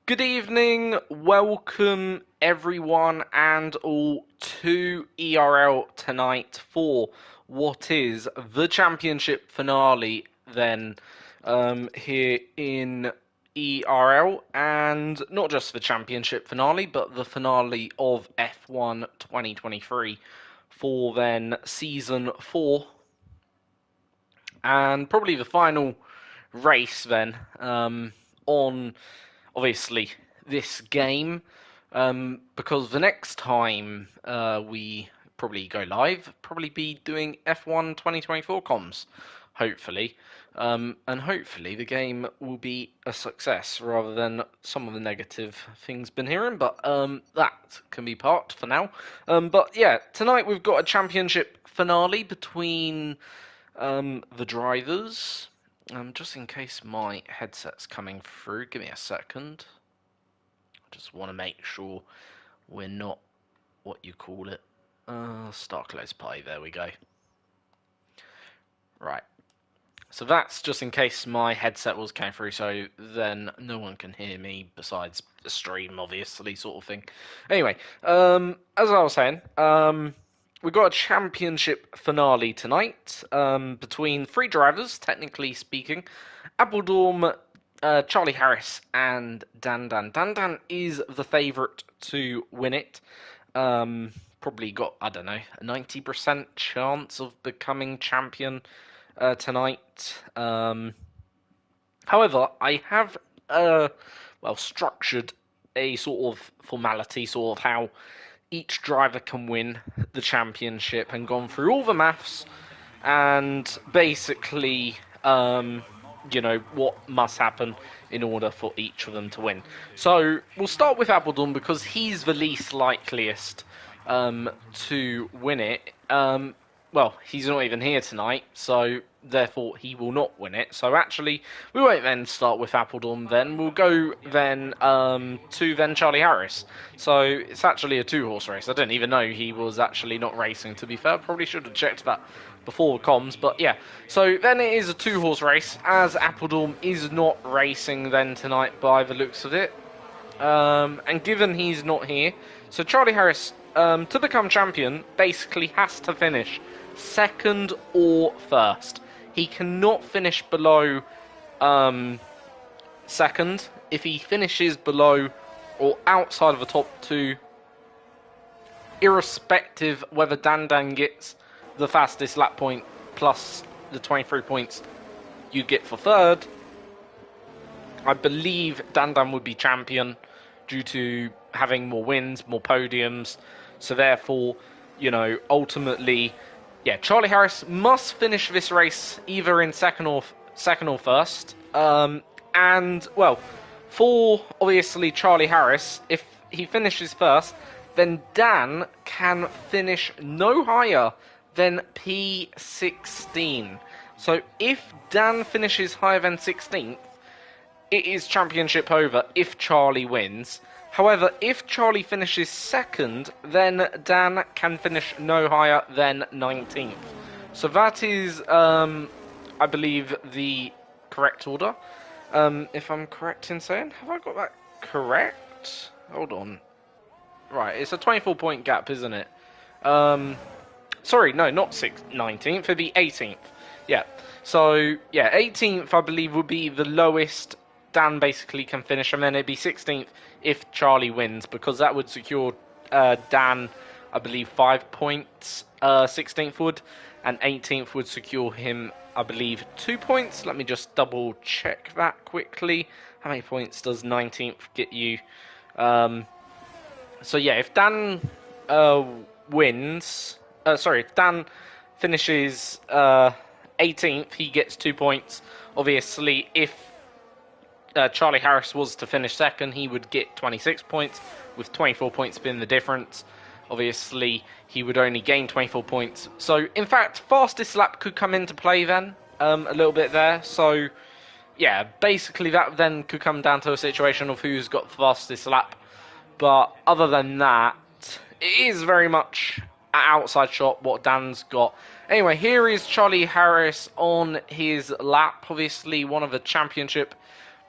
Good evening, welcome everyone and all to ERL tonight for what is the championship finale then here in ERL, and not just the championship finale but the finale of F1 2023 for then season 4, and probably the final race then on obviously this game, because the next time we probably go live, probably be doing F1 2024 comms, hopefully. And hopefully the game will be a success rather than some of the negative things been hearing, but that can be parked for now. But yeah, tonight we've got a championship finale between the drivers. Just in case my headset's coming through, give me a second. I just want to make sure we're not, what you call it, start close pie, there we go. Right, so that's just in case my headset was coming through, so then no one can hear me besides the stream, obviously, sort of thing. Anyway, as I was saying, we've got a championship finale tonight between three drivers, technically speaking. AbuDhabi, Charlie Harris, and Dan. Dan is the favourite to win it. Probably got, I don't know, a 90% chance of becoming champion tonight. However, I have structured a sort of formality, sort of how each driver can win the championship, and gone through all the maths and basically what must happen in order for each of them to win. So we'll start with AbuDhabi because he's the least likeliest to win it. He's not even here tonight, so therefore he will not win it. So actually, we won't then start with AbuDhabi then. We'll go then to then Charlie Harris. So it's actually a two-horse race. I didn't even know he was actually not racing, to be fair. Probably should have checked that before the comms, but yeah. So then it is a two-horse race, as AbuDhabi is not racing then tonight by the looks of it. And given he's not here, so Charlie Harris, to become champion, basically has to finish second or first. He cannot finish below second. If he finishes below or outside of the top two, irrespective whether Dan gets the fastest lap point plus the 23 points you get for third, I believe Dan would be champion due to having more wins, more podiums. So therefore, ultimately, yeah, Charlie Harris must finish this race either in second or first. And well, for obviously Charlie Harris, if he finishes first, then Dan can finish no higher than P16. So if Dan finishes higher than 16th, it is championship over if Charlie wins. However, if Charlie finishes second, then Dan can finish no higher than 19th. So that is, I believe, the correct order. If I'm correct in saying, have I got that correct? Hold on. Right, it's a 24-point gap, isn't it? Sorry, no, not 19th, it'd be 18th. Yeah, so, yeah, 18th, I believe, would be the lowest Dan basically can finish, and then it'd be 16th if Charlie wins, because that would secure Dan, I believe, 5 points, 16th would, and 18th would secure him, I believe, 2 points. Let me just double check that quickly. How many points does 19th get you? So yeah, if Dan if Dan finishes 18th, he gets 2 points. Obviously, if Charlie Harris was to finish second, he would get 26 points, with 24 points being the difference. Obviously, he would only gain 24 points. So, in fact, fastest lap could come into play then, a little bit there. So, yeah, basically that then could come down to a situation of who's got the fastest lap. But other than that, it is very much an outside shot what Dan's got. Anyway, here is Charlie Harris on his lap. Obviously, one of the championship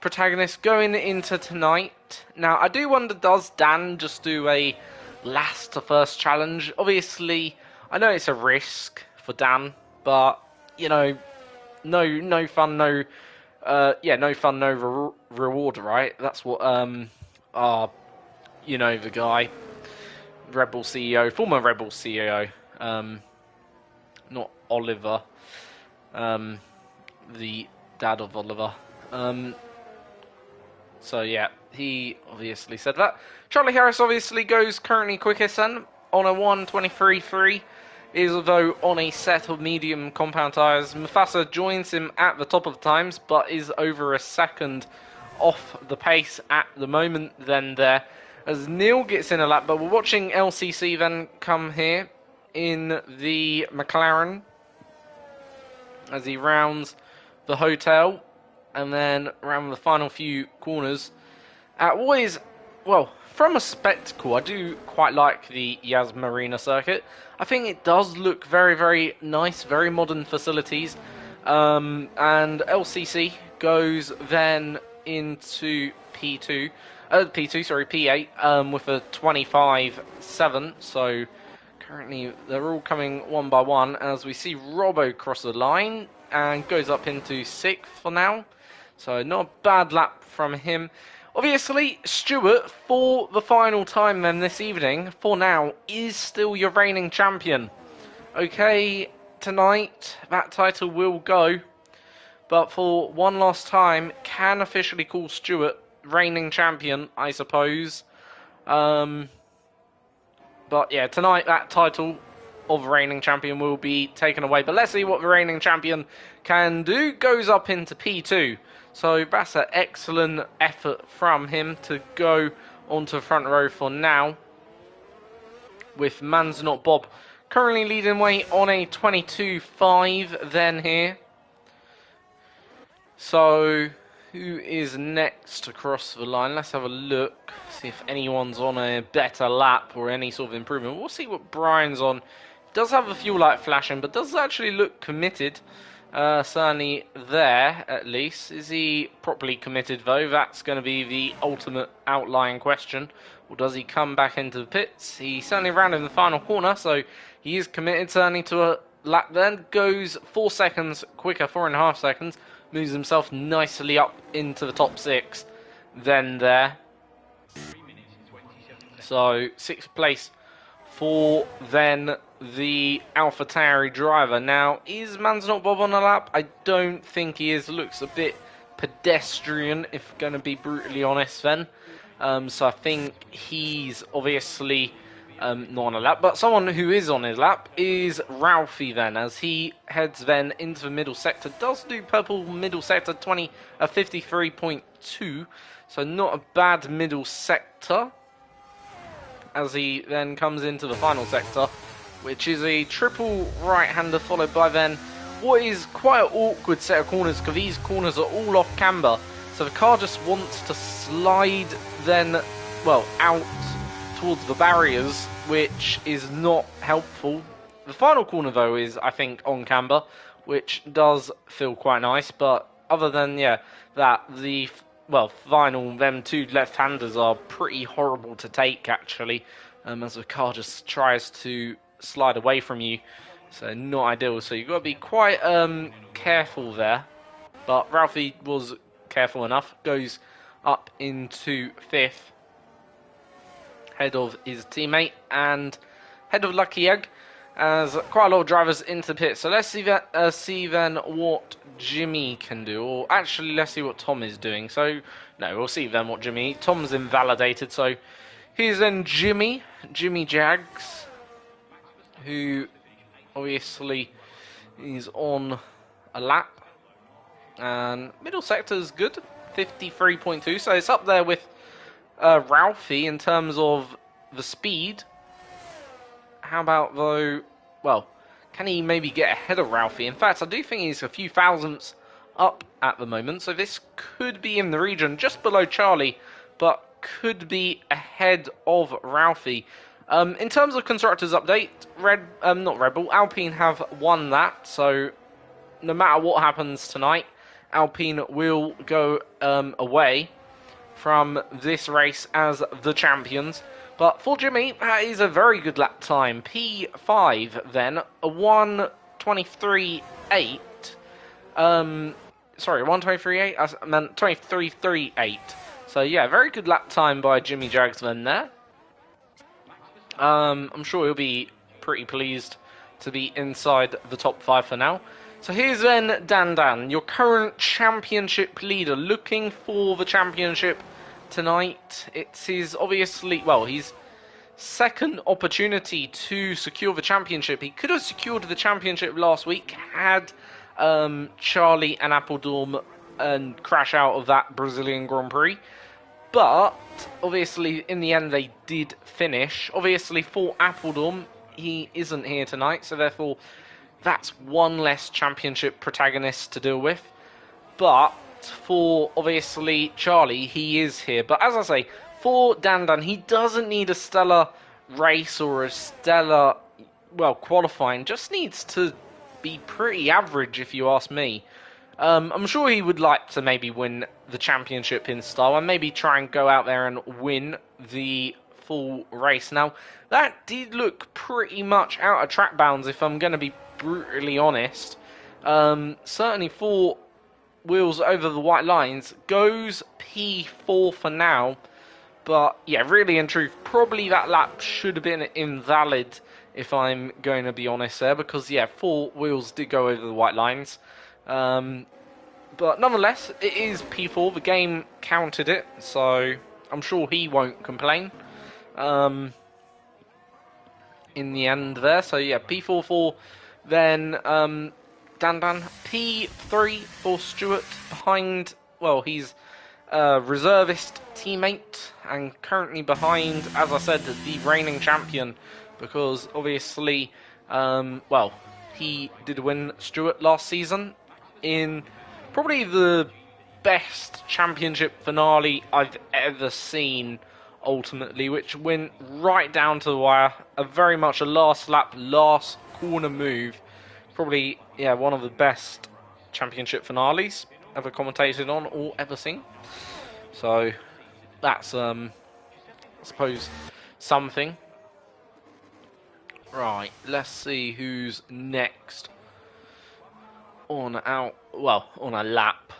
protagonist going into tonight. Now, I do wonder, does Dan just do a last to first challenge? Obviously, I know it's a risk for Dan, but, you know, no fun, no, no fun, no reward, right? That's what, you know, the guy, Rebel CEO, former Rebel CEO, not Oliver, the dad of Oliver. So yeah, he obviously said that. Charlie Harris obviously goes currently quickest then on a 1:23.3, is though on a set of medium compound tyres. Mufasa joins him at the top of the times, but is over a second off the pace at the moment then there. As Neil gets in a lap, but we're watching LCC then come here in the McLaren as he rounds the hotel and then around the final few corners. What is, well, from a spectacle, I do quite like the Yas Marina circuit. I think it does look very, very nice, very modern facilities. And LCC goes then into P8 with a 25.7. So currently they're all coming one by one as we see Robbo cross the line and goes up into 6th for now. So not a bad lap from him. Obviously, Stewart, for the final time then this evening, for now, is still your reigning champion. Okay, tonight, that title will go. But for one last time, can officially call Stewart reigning champion, I suppose. But yeah, tonight that title of reigning champion will be taken away. But let's see what the reigning champion can do. Goes up into P2. So that's an excellent effort from him to go onto the front row for now. With Man's Not Bob currently leading way on a 22.5 then here. So who is next to cross the line? Let's have a look. See if anyone's on a better lap or any sort of improvement. We'll see what Brian's on. Does have a fuel light flashing, but does actually look committed. Certainly there, at least. Is he properly committed, though? That's going to be the ultimate outlying question. Or does he come back into the pits? He certainly ran in the final corner, so he is committed certainly to a lap then. Goes 4 seconds quicker, 4.5 seconds. Moves himself nicely up into the top 6. Then there. So, 6th place for then the AlphaTauri driver. Now, is Man's Not Bob on a lap? I don't think he is. Looks a bit pedestrian, if going to be brutally honest then. So I think he's obviously not on a lap. But someone who is on his lap is Ralphie then, as he heads then into the middle sector. Does do purple middle sector 53.2. So not a bad middle sector. As he then comes into the final sector, which is a triple right-hander followed by then what is quite an awkward set of corners because these corners are all off camber. So the car just wants to slide then, well, out towards the barriers, which is not helpful. The final corner, though, is, I think, on camber, which does feel quite nice. But other than, yeah, that, the final, them two left-handers are pretty horrible to take, actually, as the car just tries to slide away from you. So not ideal. So you've got to be quite careful there. But Ralphie was careful enough. Goes up into 5th. Head of his teammate and head of Lucky Egg. As quite a lot of drivers into the pit. So let's see then what Jimmy can do. Or actually, let's see what Tom is doing. So, no, we'll see then what Jimmy... Tom's invalidated. So, here's then Jimmy Jags. Who, obviously, is on a lap. And middle sector is good. 53.2. So, it's up there with Ralphie in terms of the speed. How about, though, well, can he maybe get ahead of Ralphie? In fact, I do think he's a few thousandths up at the moment, so this could be in the region just below Charlie, but could be ahead of Ralphie. In terms of Constructors update, Alpine have won that, so no matter what happens tonight, Alpine will go away from this race as the champions. But for Jimmy, that is a very good lap time. P5 then, a 1:23.8. Sorry, 1:23.8? I meant 23.38. So yeah, very good lap time by Jimmy Jags then there. I'm sure he'll be pretty pleased to be inside the top 5 for now. So here's then Dan, your current championship leader, looking for the championship tonight. It's his, obviously, well, his second opportunity to secure the championship. He could have secured the championship last week had Charlie and AbuDhabi and crash out of that Brazilian Grand Prix. But, obviously, in the end, they did finish. Obviously, for AbuDhabi, he isn't here tonight, so therefore, that's one less championship protagonist to deal with. But, for, obviously, Charlie, he is here. But, as I say, for Dan, he doesn't need a stellar race or a stellar, well, qualifying. Just needs to be pretty average, if you ask me. I'm sure he would like to maybe win the championship in style and maybe try and go out there and win the full race. Now, that did look pretty much out of track bounds, if I'm going to be brutally honest. Certainly 4 wheels over the white lines. Goes P4 for now. But, yeah, really in truth, probably that lap should have been invalid, if I'm going to be honest there. Because, yeah, 4 wheels did go over the white lines. But nonetheless, it is P4. The game counted it, so I'm sure he won't complain in the end there. So yeah, P4 for then Dan. P3 for Stewart behind, well, he's a reservist teammate and currently behind, as I said, the reigning champion, because obviously, well, he did win Stewart last season in probably the best championship finale I've ever seen, ultimately, which went right down to the wire. Very much a last lap, last corner move. Probably, yeah, one of the best championship finales ever commentated on or ever seen. So, that's, I suppose, something. Right, let's see who's next on a lap.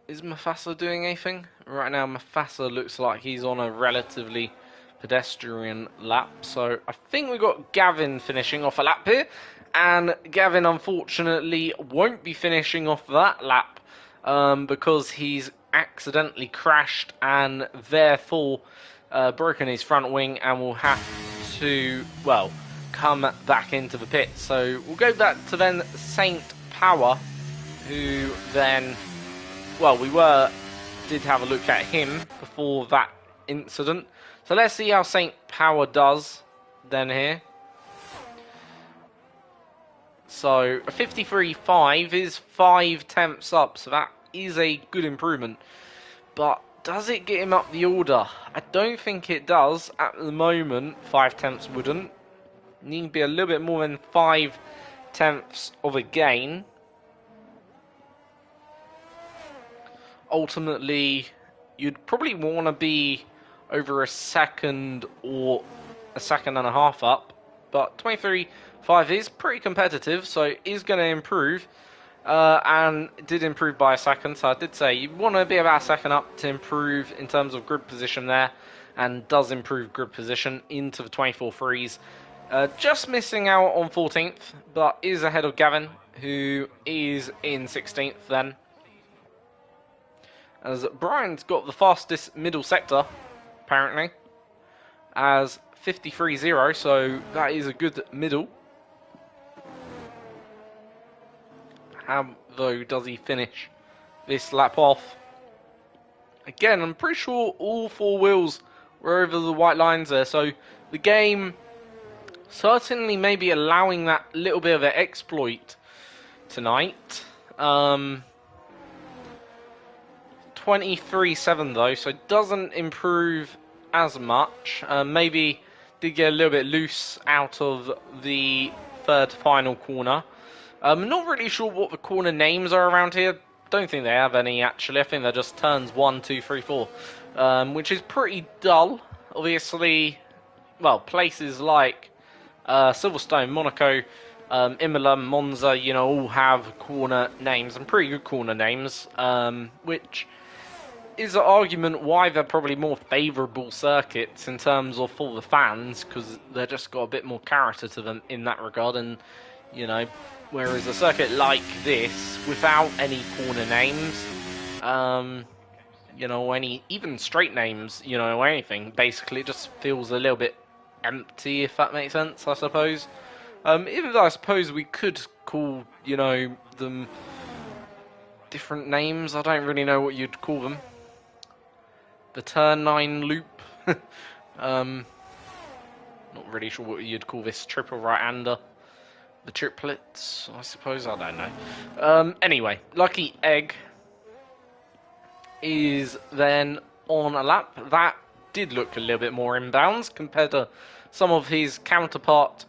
Is Mufasa doing anything? Right now, Mufasa looks like he's on a relatively pedestrian lap. So I think we've got Gavin finishing off a lap here. And Gavin, unfortunately, won't be finishing off that lap because he's accidentally crashed and therefore broken his front wing and will have to, well, come back into the pit. So we'll go back to then Saint Power, who then, well, did have a look at him before that incident. So let's see how Saint Power does then here. So a 53.5 is 5 tenths up, so that is a good improvement. But does it get him up the order? I don't think it does at the moment. 5 tenths wouldn't. Need to be a little bit more than 5 tenths of a gain. Ultimately, you'd probably want to be over a second or a second and a half up, but 23.5 is pretty competitive, so it is going to improve, and it did improve by a second. So I did say you want to be about a second up to improve in terms of grid position there, and does improve grid position into the 24.3s. Just missing out on 14th, but is ahead of Gavin, who is in 16th then. As Brian's got the fastest middle sector, apparently, as 53.0, so that is a good middle. How, though, does he finish this lap off? Again, I'm pretty sure all 4 wheels were over the white lines there, so the game certainly maybe allowing that little bit of an exploit tonight. 23.7 though, so it doesn't improve as much. Maybe did get a little bit loose out of the third final corner. I'm not really sure what the corner names are around here. don't think they have any, actually. I think they're just turns 1, 2, 3, 4, which is pretty dull. Obviously, well, places like Silverstone, Monaco, Imola, Monza, you know, all have corner names, and pretty good corner names, which is an argument why they're probably more favourable circuits in terms of for the fans, because they've just got a bit more character to them in that regard. And you know, whereas a circuit like this, without any corner names, you know, any even straight names, you know, or anything, basically it just feels a little bit empty, if that makes sense, I suppose. Even though I suppose we could call, you know, them different names. I don't really know what you'd call them. The turn 9 loop. Not really sure what you'd call this triple right-hander. The triplets, I suppose. I don't know. Anyway, Lucky Egg is then on a lap. That did look a little bit more inbounds compared to some of his counterpart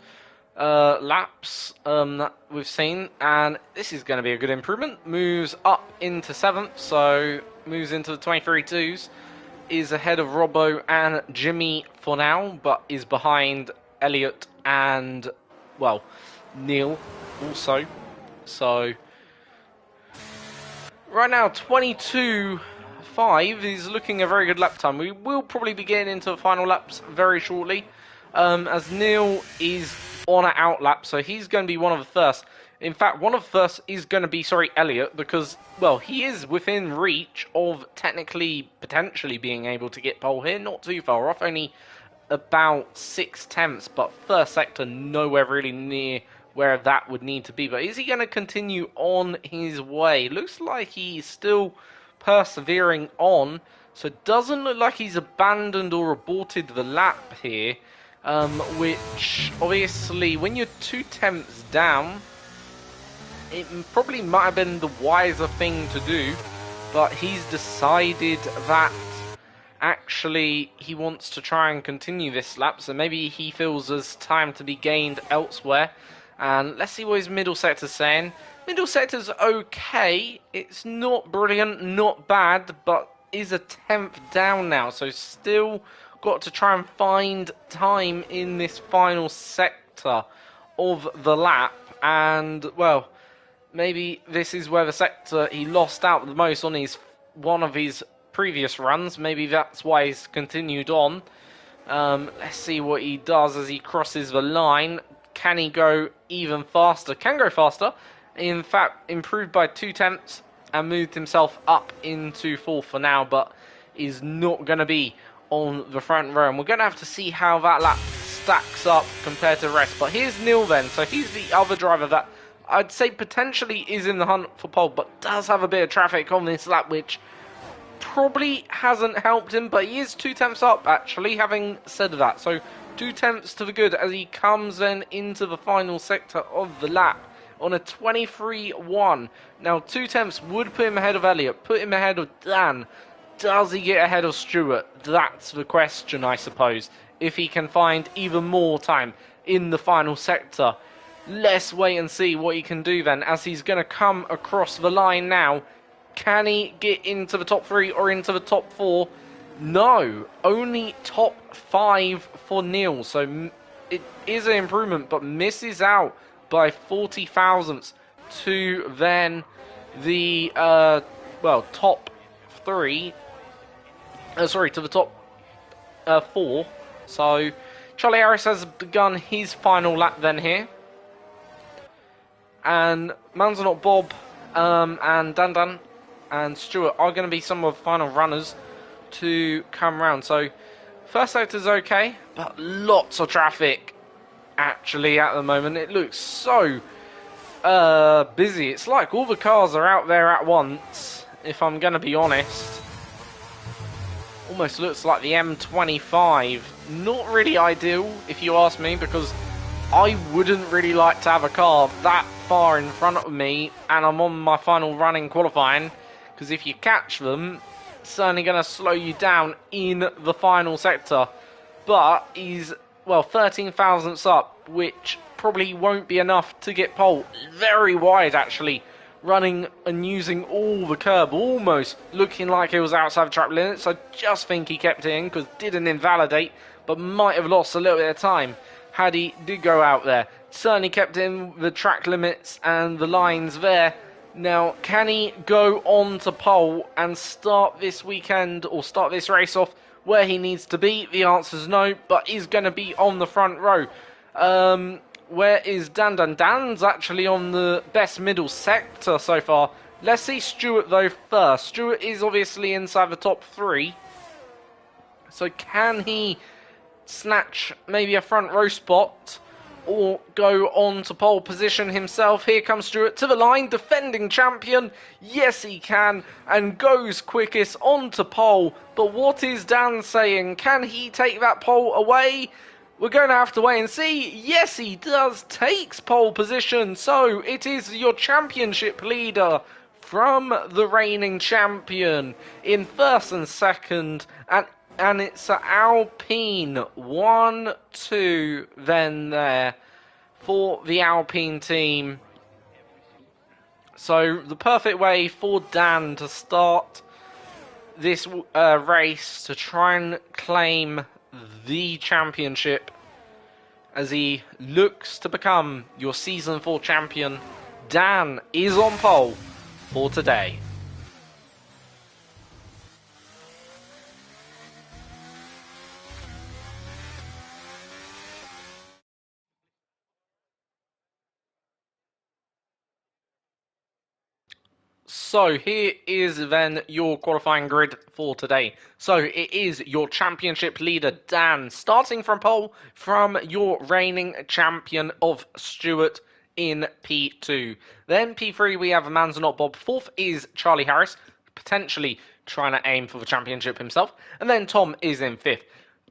laps that we've seen, and this is going to be a good improvement. Moves up into 7th, so moves into the 23.2s. Is ahead of Robbo and Jimmy for now, but is behind Elliot and, well, Neil also. So right now 22.5 is looking a very good lap time. We will probably be getting into the final laps very shortly, as Neil is on an out lap, so he's going to be one of the first. In fact, one of the first is going to be, Elliot, because, well, he is within reach of technically, potentially being able to get pole here. Not too far off, only about 6/10, but first sector nowhere really near where that would need to be. But is he going to continue on his way? Looks like he's still persevering on, so it doesn't look like he's abandoned or aborted the lap here, which, obviously, when you're 2/10 down, it probably might have been the wiser thing to do, but he's decided that actually he wants to try and continue this lap, so maybe he feels there's time to be gained elsewhere. And let's see what his middle sector's saying. Middle sector's okay. It's not brilliant, not bad, but is a 10th down now, so still got to try and find time in this final sector of the lap. And, well, maybe this is where the sector he lost out the most on one of his previous runs. Maybe that's why he's continued on. Let's see what he does as he crosses the line. Can he go even faster? Can go faster. In fact, improved by 2/10 and moved himself up into 4th for now, but is not going to be on the front row. And we're going to have to see how that lap stacks up compared to the rest. But here's Neil then. So he's the other driver that I'd say potentially is in the hunt for pole, but does have a bit of traffic on this lap, which probably hasn't helped him, but he is 2/10 up, actually, having said that. So 2/10 to the good as he comes then into the final sector of the lap on a 23.1. Now, 2/10 would put him ahead of Elliot, put him ahead of Dan. Does he get ahead of Stewart? That's the question, I suppose, if he can find even more time in the final sector. Let's wait and see what he can do then, as he's going to come across the line now. Can he get into the top 3 or into the top 4? No, only top 5 for Neil. So it is an improvement, but misses out by 40 thousandths to then the, top 3. To the top 4. So Charlie Harris has begun his final lap then here. And Manzanog Bob and Dan and Stewart are going to be some of the final runners to come round. So first sector's okay, but lots of traffic actually at the moment. It looks so busy. It's like all the cars are out there at once, if I'm going to be honest. Almost looks like the M25. Not really ideal, if you ask me, because I wouldn't really like to have a car that far in front of me and I'm on my final run in qualifying, because if you catch them, it's certainly going to slow you down in the final sector. But he's, 13 thousandths up, which probably won't be enough to get pole. Very wide, actually, running and using all the curb, almost looking like it was outside the track limits. I just think he kept it in because didn't invalidate, but might have lost a little bit of time had he did go out there. Certainly kept in the track limits and the lines there. Now, can he go on to pole and start this weekend or start this race off where he needs to be? The answer is no, but he's going to be on the front row. Where is Dan? Dan's actually on the best middle sector so far. Let's see Stuart though first. Stuart is obviously inside the top 3. So can he snatch maybe a front row spot or go on to pole position himself? Here comes Stuart to the line, defending champion. Yes, he can, and goes quickest onto pole. But what is Dan saying? Can he take that pole away? We're going to have to wait and see. Yes, he does. Takes pole position. So it is your championship leader from the reigning champion in first and second. And it's Alpine 1-2 then there for the Alpine team. So the perfect way for Dan to start this race to try and claim the championship as he looks to become your season 4 champion. Dan is on pole for today. So here is then your qualifying grid for today. So it is your championship leader Dan, starting from pole from your reigning champion of Stuart in P2. Then P3 we have Man's Not Bob. 4th is Charlie Harris, potentially trying to aim for the championship himself. And then Tom is in 5th.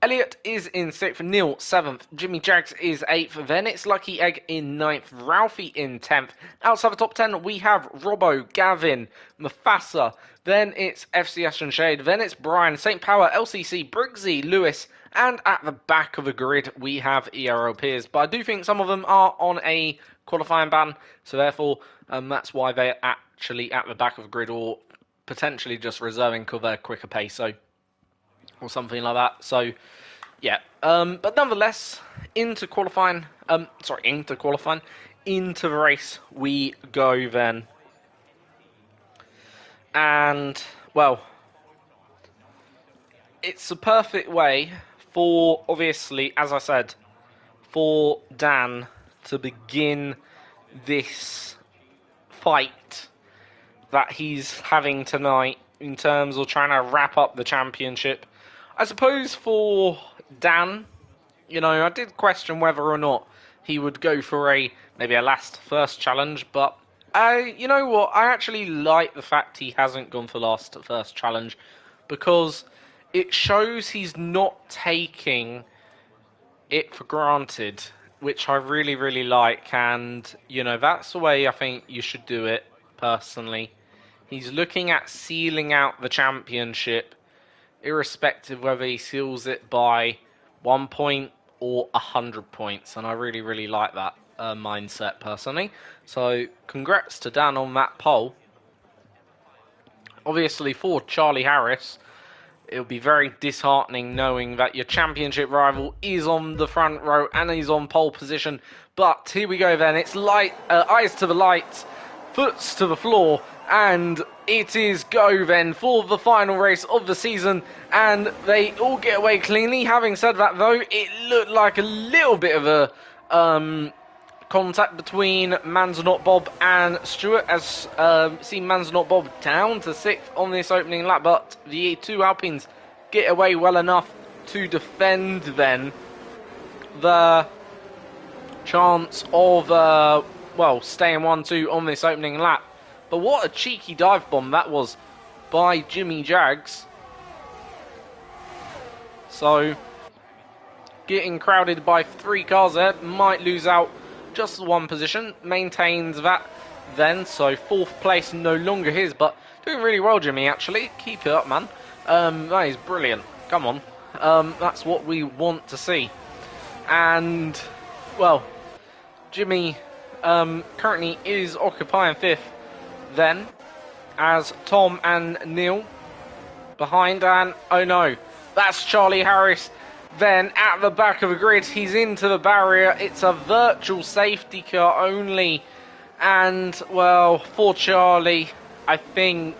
Elliot is in 6th, Neil 7th, Jimmy Jags is 8th, then it's Lucky Egg in 9th, Ralphie in 10th. Outside the top 10 we have Robbo, Gavin, Mufasa, then it's FCS and Shade, then it's Brian, St. Power, LCC, Briggsy, Lewis, and at the back of the grid we have ERL peers. But I do think some of them are on a qualifying ban, so therefore that's why they're actually at the back of the grid, or potentially just reserving cover quicker pace. So or something like that. So, yeah. But nonetheless, into the race we go then. And, well, it's a perfect way for, obviously, as I said, for Dan to begin this fight that he's having tonight in terms of trying to wrap up the championship. I suppose for Dan, I did question whether or not he would go for maybe a first challenge, but you know what? I actually like the fact he hasn't gone for first challenge, because it shows he's not taking it for granted, which I really, really like, and that's the way I think you should do it personally. He's looking at sealing out the championship, irrespective whether he seals it by 1 point or 100 points. And I really, really like that mindset personally. So congrats to Dan on that pole. Obviously for Charlie Harris, it'll be very disheartening knowing that your championship rival is on the front row and he's on pole position. But here we go then. It's eyes to the lights, foots to the floor, and it is go then for the final race of the season, and they all get away cleanly. Having said that though, it looked like a little bit of a contact between Man's Not Bob and Stuart, as see Man's Not Bob down to 6th on this opening lap, but the two Alpines get away well enough to defend then the chance of staying 1-2 on this opening lap. But what a cheeky dive bomb that was by Jimmy Jags. So, getting crowded by 3 cars there, might lose out just the 1 position. Maintains that then, so 4th place no longer his, but doing really well, Jimmy, actually. Keep it up, man. That is brilliant. Come on. That's what we want to see. And, well, Jimmy currently is occupying 5th. then, as Tom and Neil behind, and oh no, that's Charlie Harris. Then at the back of the grid, he's into the barrier. It's a virtual safety car only. And, well, for Charlie, I think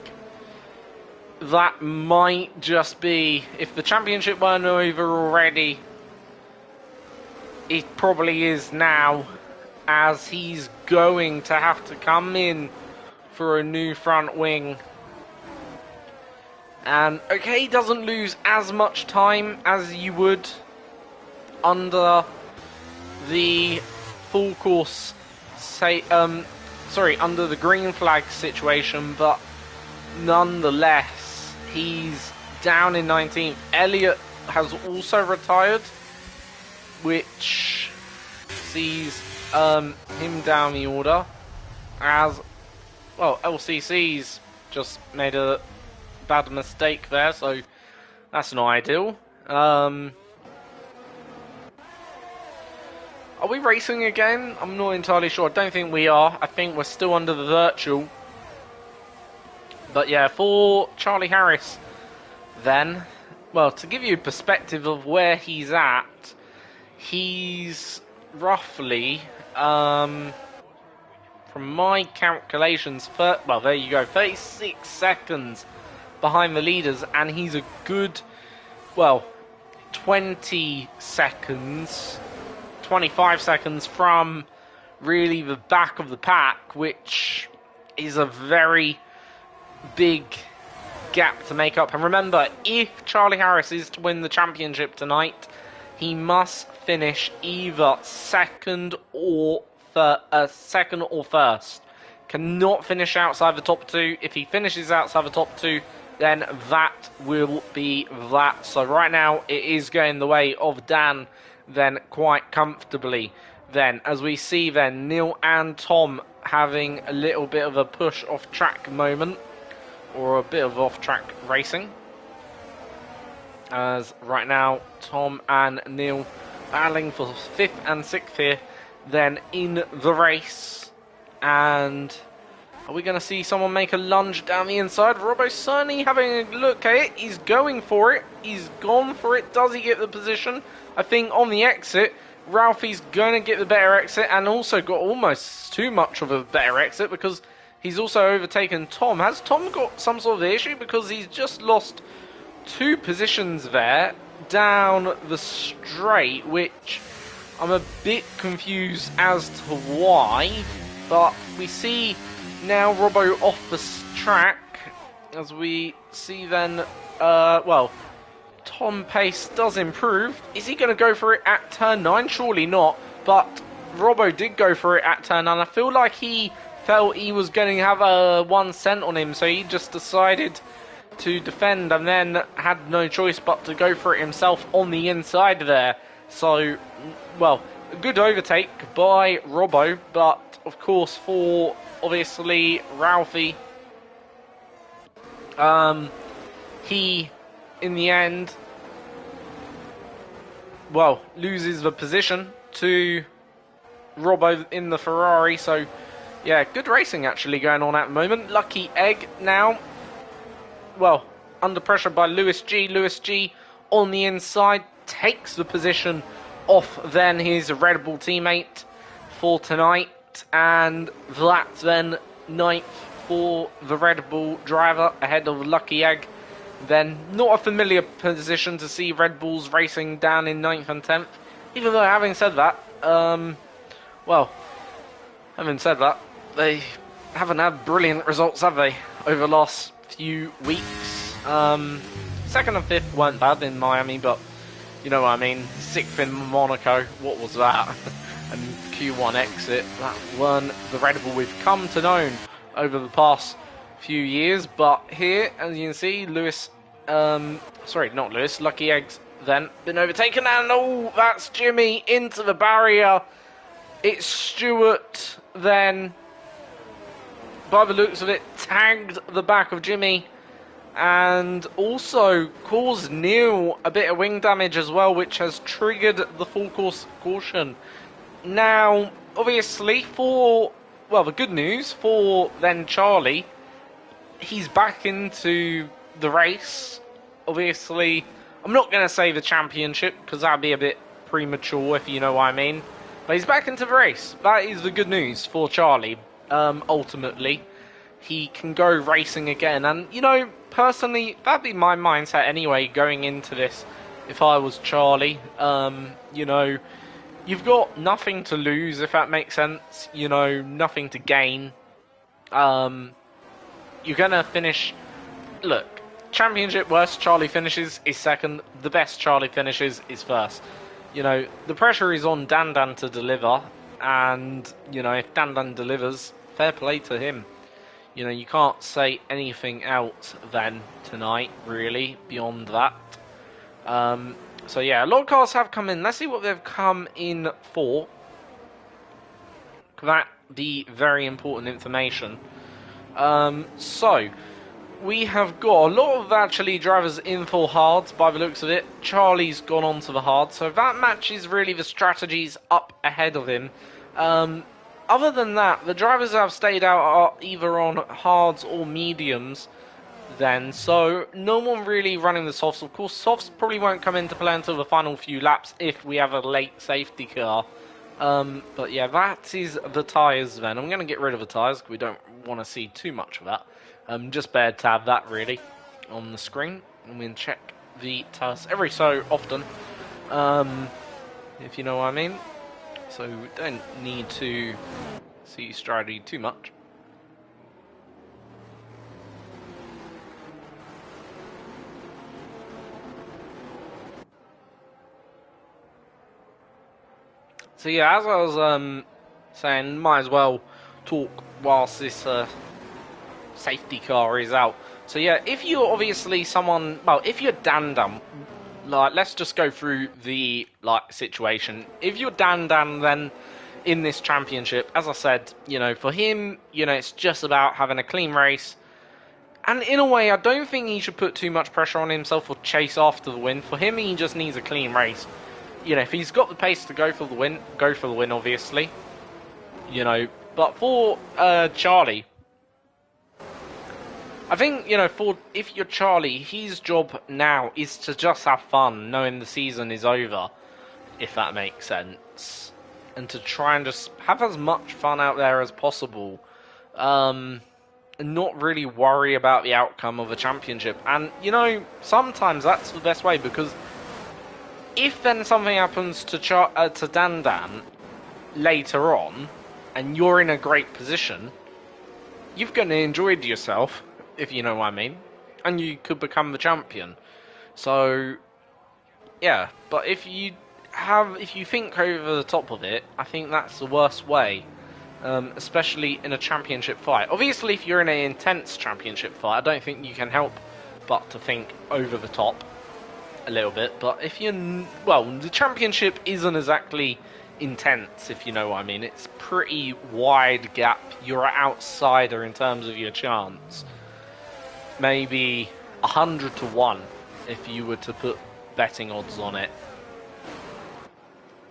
that might just be, if the championship weren't over already, it probably is now, as he's going to have to come in for a new front wing. And, okay, he doesn't lose as much time as you would under the full course, under the green flag situation, but nonetheless, he's down in 19th. Elliott has also retired, which sees him down the order, as, well, LCC's just made a bad mistake there, so that's not ideal. Are we racing again? I'm not entirely sure. I don't think we are. I think we're still under the virtual. But yeah, for Charlie Harris, then, well, to give you a perspective of where he's at, he's roughly, from my calculations, well, there you go, 36 seconds behind the leaders, and he's a good, well, 20 seconds, 25 seconds from really the back of the pack, which is a very big gap to make up. And remember, if Charlie Harris is to win the championship tonight, he must finish either second or first. Cannot finish outside the top two. If he finishes outside the top two, then that will be that. So right now it is going the way of Dan, then quite comfortably. Then as we see then Neil and Tom having a little bit of a push off track moment, or a bit of off track racing, as right now Tom and Neil battling for 5th and 6th here then in the race. And are we going to see someone make a lunge down the inside? Robbo certainly having a look at it. He's going for it. He's gone for it. Does he get the position? I think on the exit, Ralphie's going to get the better exit, and also got almost too much of a better exit, because he's also overtaken Tom. Has Tom got some sort of issue? Because he's just lost 2 positions there down the straight, which I'm a bit confused as to why. But we see now Robbo off the track, as we see then, well, Tom pace does improve. Is he going to go for it at turn 9? Surely not, but Robbo did go for it at turn 9. I feel like he felt he was going to have a 1 cent on him, so he just decided to defend and then had no choice but to go for it himself on the inside there. So, well, a good overtake by Robbo, but of course for obviously Ralphie, he in the end, well, loses the position to Robbo in the Ferrari. So yeah, good racing actually going on at the moment. Lucky Egg now, well, under pressure by Lewis G. Lewis G on the inside takes the position off then his Red Bull teammate for tonight, and that's then 9th for the Red Bull driver ahead of Lucky Egg. Then not a familiar position to see Red Bulls racing down in 9th and 10th, even though having said that, they haven't had brilliant results, have they, over the last few weeks. 2nd and 5th weren't bad in Miami, but you know what I mean. 6th in Monaco, what was that? And Q1 exit, that weren't the Red Bull we've come to know over the past few years. But here, as you can see, Lucky Egg's then been overtaken, and oh, that's Jimmy into the barrier. It's Stewart then, by the looks of it, tagged the back of Jimmy, and also caused Neil a bit of wing damage as well, which has triggered the full course caution. Now, obviously, for well, the good news for then Charlie, he's back into the race. Obviously, I'm not going to say the championship because that'd be a bit premature, if you know what I mean. But he's back into the race. That is the good news for Charlie. Ultimately, he can go racing again. And, you know, personally, that'd be my mindset anyway, going into this, if I was Charlie. You know, you've got nothing to lose, if that makes sense. You know, nothing to gain. You're going to finish... Look, championship worst Charlie finishes is second. The best Charlie finishes is first. You know, the pressure is on Dandan to deliver. And, you know, if Dandan delivers, fair play to him. You know, you can't say anything else then tonight, really, beyond that. So, yeah, a lot of cars have come in. Let's see what they've come in for. That be very important information. So, we have got a lot of actually drivers in for hards by the looks of it. Charlie's gone on to the hard, so that matches really the strategies up ahead of him. Other than that, the drivers that have stayed out are either on hards or mediums then, so no one really running the softs. Of course, softs probably won't come into play until the final few laps if we have a late safety car. But yeah, that is the tyres then. I'm going to get rid of the tyres because we don't want to see too much of that. Just better to have that really on the screen. And we'll check the tyres every so often, if you know what I mean. So we don't need to see strategy too much. So yeah, as I was saying, might as well talk whilst this safety car is out. So yeah, if you're obviously someone, well, if you're Dandam, like, let's just go through the situation. If you're Dandan, then in this championship, as I said, you know, for him, you know, it's just about having a clean race. And in a way, I don't think he should put too much pressure on himself or chase after the win. For him, he just needs a clean race. You know, if he's got the pace to go for the win, go for the win, obviously. You know, but for Charlie, I think, you know, if you're Charlie, his job now is to just have fun, knowing the season is over, if that makes sense. And to try and just have as much fun out there as possible. And not really worry about the outcome of a championship. And, you know, sometimes that's the best way, because if then something happens to Dandan later on, and you're in a great position, you've going to enjoy yourself, if you know what I mean, and you could become the champion. So, yeah, but if you think over the top of it, I think that's the worst way, especially in a championship fight. Obviously, if you're in an intense championship fight, I don't think you can help but to think over the top a little bit. But if you're, well, the championship isn't exactly intense, if you know what I mean. It's pretty wide gap. You're an outsider in terms of your chance. Maybe 100 to 1 if you were to put betting odds on it.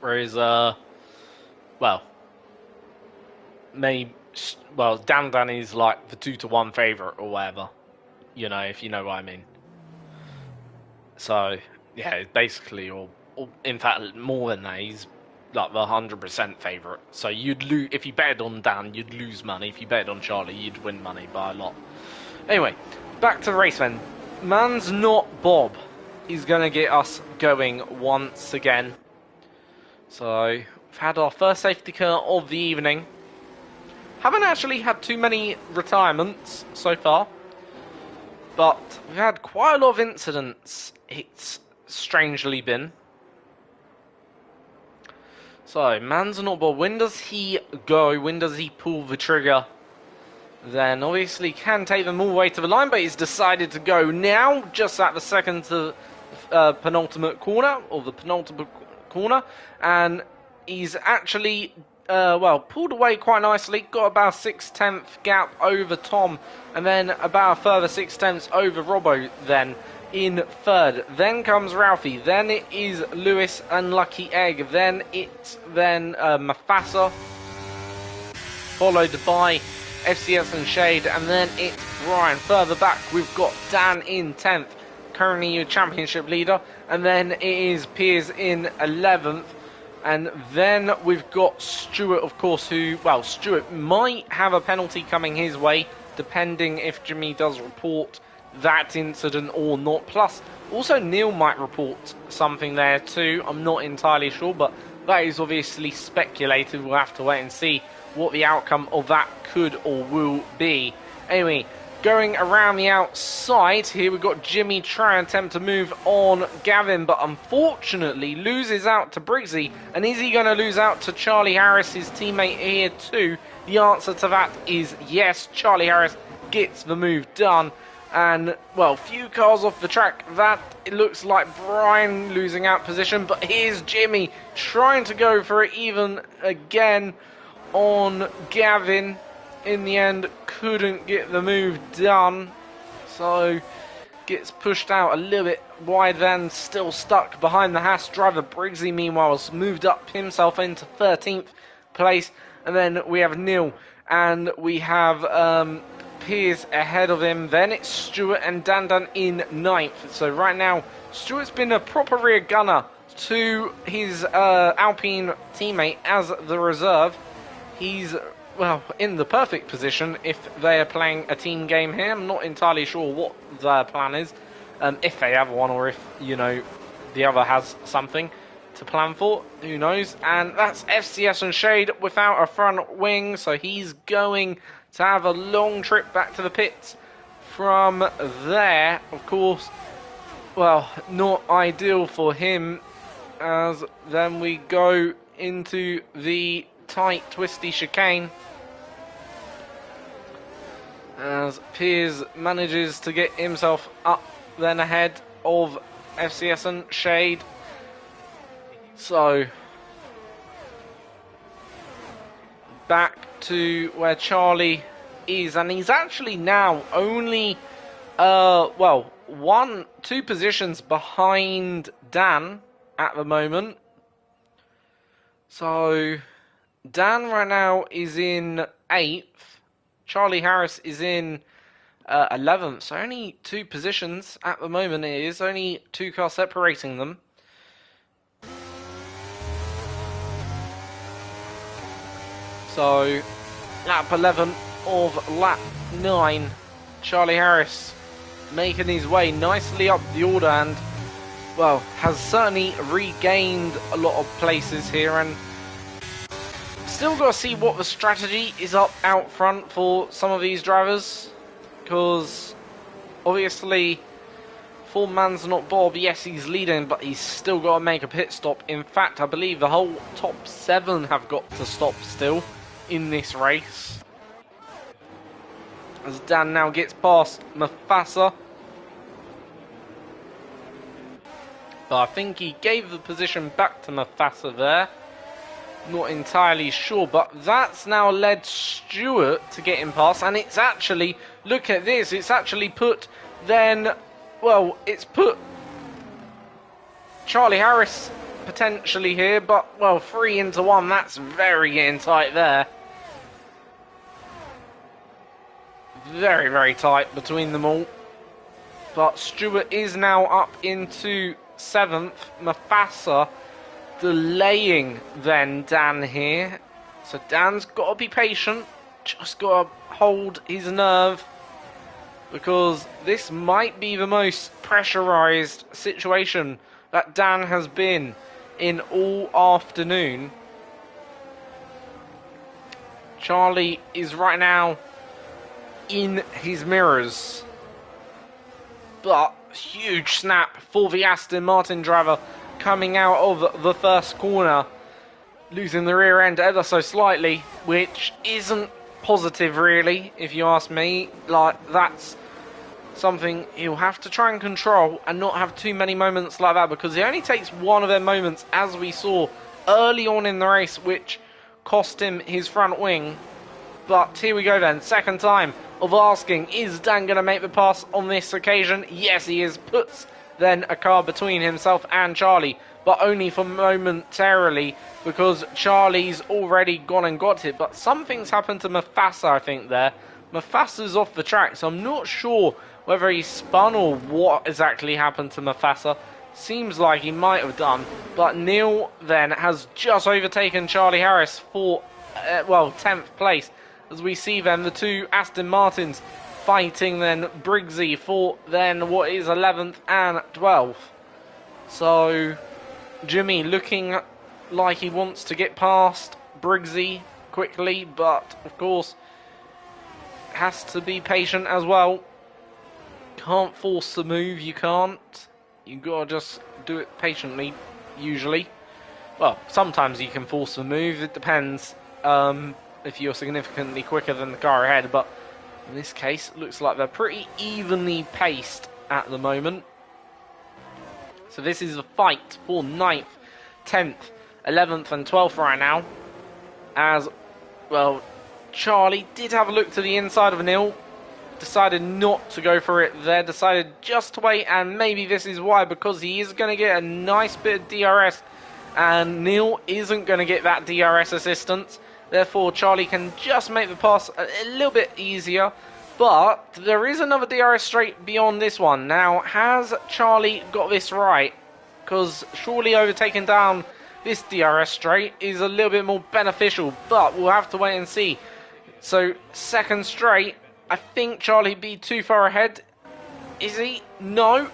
Whereas, well, Dandan is like the 2 to 1 favourite or whatever. You know, if you know what I mean. So, yeah, it's basically, or in fact, more than that, he's like the 100% favourite. So you'd lose, if you betted on Dan, you'd lose money. If you betted on Charlie, you'd win money by a lot. Anyway, back to the race then. Man's not Bob. He's going to get us going once again. So, we've had our first safety car of the evening. Haven't actually had too many retirements so far. But we've had quite a lot of incidents, it's strangely been. So, man's not Bob. When does he go? When does he pull the trigger? Then, obviously, can take them all the way to the line, but he's decided to go now, just at the second to penultimate corner, or the penultimate corner. And he's actually, pulled away quite nicely. Got about a 6/10 gap over Tom, and then about a further 6/10 over Robbo then in third. Then comes Ralphie, then it is Lewis and Lucky Egg, then it's Mafasa, followed by FCS and Shade, and then it's Brian. Further back, we've got Dan in 10th, currently your championship leader, and then it is Piers in 11th, and then we've got Stuart, of course, who, well, Stuart might have a penalty coming his way, depending if Jimmy does report that incident or not. Plus, also Neil might report something there too. I'm not entirely sure, but that is obviously speculated. We'll have to wait and see what the outcome of that could or will be. Anyway, going around the outside here, we've got Jimmy trying to attempt to move on Gavin, but unfortunately loses out to Briggsy. And is he going to lose out to Charlie Harris, his teammate here too? The answer to that is yes. Charlie Harris gets the move done. And, well, few cars off the track. That, it looks like Brian losing out position. But here's Jimmy trying to go for it even again on Gavin. In the end, couldn't get the move done. So, gets pushed out a little bit wide then. Still stuck behind the Haas driver. Briggsy, meanwhile, has moved up himself into 13th place. And then we have Neil. And we have Piers ahead of him. Then it's Stuart and Dandan in 9th. So right now, Stuart's been a proper rear gunner to his Alpine teammate as the reserve. He's, well, in the perfect position if they are playing a team game here. I'm not entirely sure what their plan is, if they have one, or if, you know, the other has something to plan for, who knows. And that's FCS and Shade without a front wing, so he's going to have a long trip back to the pits from there. Of course, well, not ideal for him, as then we go into the tight, twisty chicane, as Piers manages to get himself up then ahead of FCS and Shade. So, back to where Charlie is, and he's actually now only, well, 2 positions behind Dan at the moment. So, Dan right now is in 8th, Charlie Harris is in 11th, so only 2 positions at the moment. It is only 2 cars separating them. So, lap 11 of lap 9, Charlie Harris making his way nicely up the order and, well, has certainly regained a lot of places here, and still got to see what the strategy is up out front for some of these drivers, because obviously 4 man's not Bob. Yes, he's leading, but he's still got to make a pit stop. In fact, I believe the whole top 7 have got to stop still in this race, as Dan now gets past Mufasa. But I think he gave the position back to Mufasa there. Not entirely sure, but that's now led Stuart to get him past, and it's actually, look at this, it's actually put then, well, it's put Charlie Harris potentially here, but, well, 3 into 1, that's very getting tight there. Very, very tight between them all. But Stuart is now up into 7th. Mufasa delaying then Dan here. So Dan's got to be patient. Just got to hold his nerve, because this might be the most pressurized situation that Dan has been in all afternoon. Charlie is right now in his mirrors, but huge snap for the Aston Martin driver coming out of the first corner, losing the rear end ever so slightly, which isn't positive really, if you ask me. Like, that's something he'll have to try and control and not have too many moments like that, because he only takes one of their moments, as we saw early on in the race, which cost him his front wing. But here we go then, second time of asking, is Dan going to make the pass on this occasion? Yes, he is. Puts then a car between himself and Charlie, but only for momentarily because Charlie's already gone and got it. But something's happened to Mufasa, I think, there. Mufasa's off the track, so I'm not sure whether he spun or what exactly happened to Mufasa. Seems like he might have done, but Neil then has just overtaken Charlie Harris for, 10th place. As we see then the two Aston Martins fighting then Briggsy for then what is 11th and 12th. So Jimmy looking like he wants to get past Briggsy quickly, but of course has to be patient as well. Can't force the move, you can't. You gotta just do it patiently, usually. Well, sometimes you can force the move, it depends if you're significantly quicker than the car ahead, but in this case, it looks like they're pretty evenly paced at the moment. So this is a fight for 9th, 10th, 11th and 12th right now. As, well, Charlie did have a look to the inside of Neil. Decided not to go for it there. Decided just to wait, and maybe this is why, because he is going to get a nice bit of DRS. And Neil isn't going to get that DRS assistance. Therefore, Charlie can just make the pass a little bit easier. But there is another DRS straight beyond this one. Now, has Charlie got this right? Because surely overtaking down this DRS straight is a little bit more beneficial. But we'll have to wait and see. So, second straight. I think Charlie be too far ahead. Is he? No.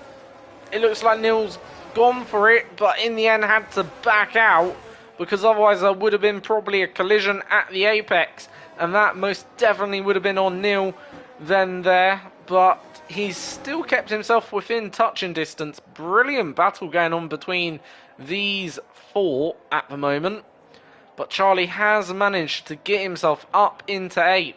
It looks like Neil's gone for it, but in the end had to back out, because otherwise there would have been probably a collision at the apex, and that most definitely would have been on Neil then there, but he's still kept himself within touching distance. Brilliant battle going on between these four at the moment, but Charlie has managed to get himself up into 8th.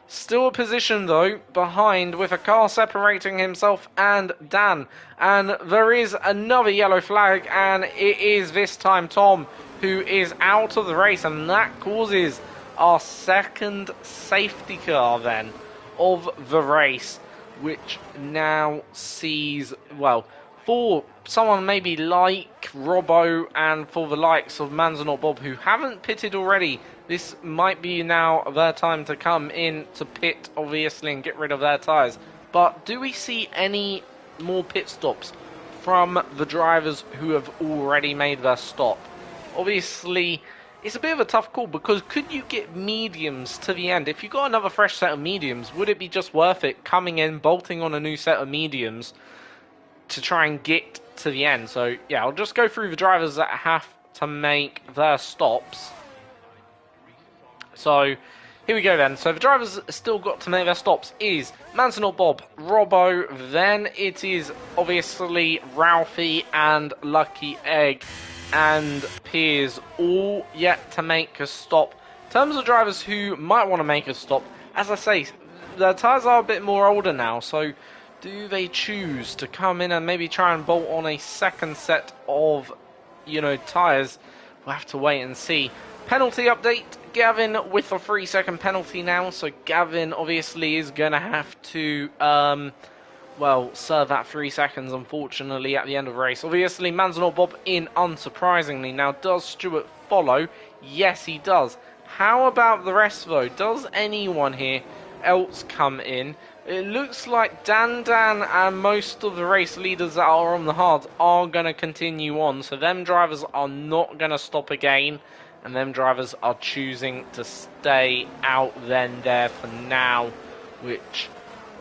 Still a position though behind, with a car separating himself and Dan, and there is another yellow flag, and it is this time Tom who is out of the race, and that causes our second safety car then of the race, which now sees, well, for someone maybe like Robbo and for the likes of Manzanar Bob who haven't pitted already, this might be now their time to come in to pit, obviously, and get rid of their tyres. But do we see any more pit stops from the drivers who have already made their stop? Obviously, it's a bit of a tough call, because could you get mediums to the end? If you got another fresh set of mediums, would it be just worth it coming in, bolting on a new set of mediums to try and get to the end? So, yeah, I'll just go through the drivers that have to make their stops. So, here we go then. So, the drivers still got to make their stops is Manzanar Bob, Robbo, then it is obviously Ralphie and Lucky Egg and Piers, all yet to make a stop. In terms of drivers who might want to make a stop, as I say, the tyres are a bit more older now, so do they choose to come in and maybe try and bolt on a second set of, tyres? We'll have to wait and see. Penalty update, Gavin with a 3-second penalty now, so Gavin obviously is going to have to, serve that 3 seconds, unfortunately, at the end of the race. Obviously, Manzanar Bob in, unsurprisingly. Now, does Stuart follow? Yes, he does. How about the rest, though? Does anyone here else come in? It looks like Dan and most of the race leaders that are on the hard are going to continue on, so them drivers are not going to stop again, and them drivers are choosing to stay out then there for now, which,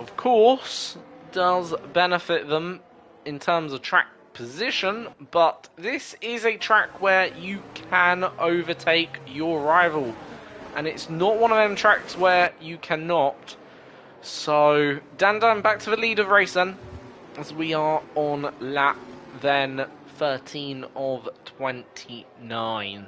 of course, does benefit them in terms of track position, but this is a track where you can overtake your rival, and it's not one of them tracks where you cannot. So, Dan back to the lead of race then, as we are on lap then 13 of 29.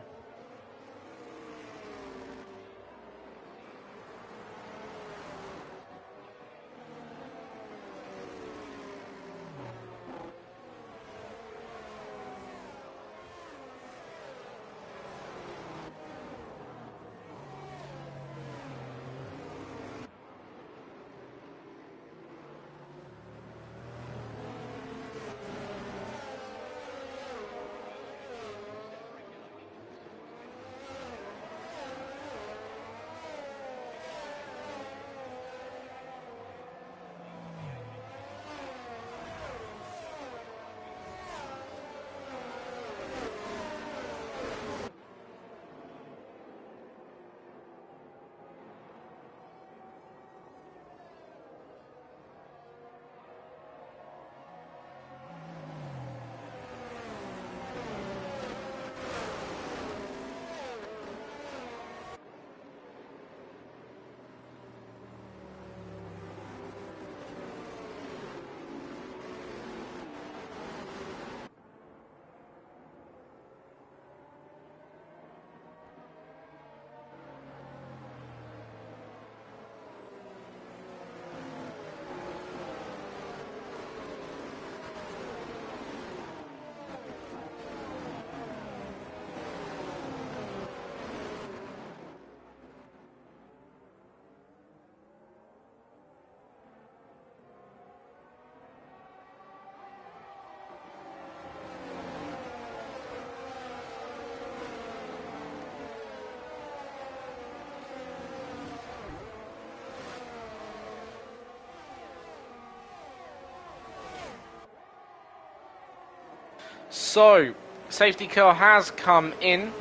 So, safety car has come in.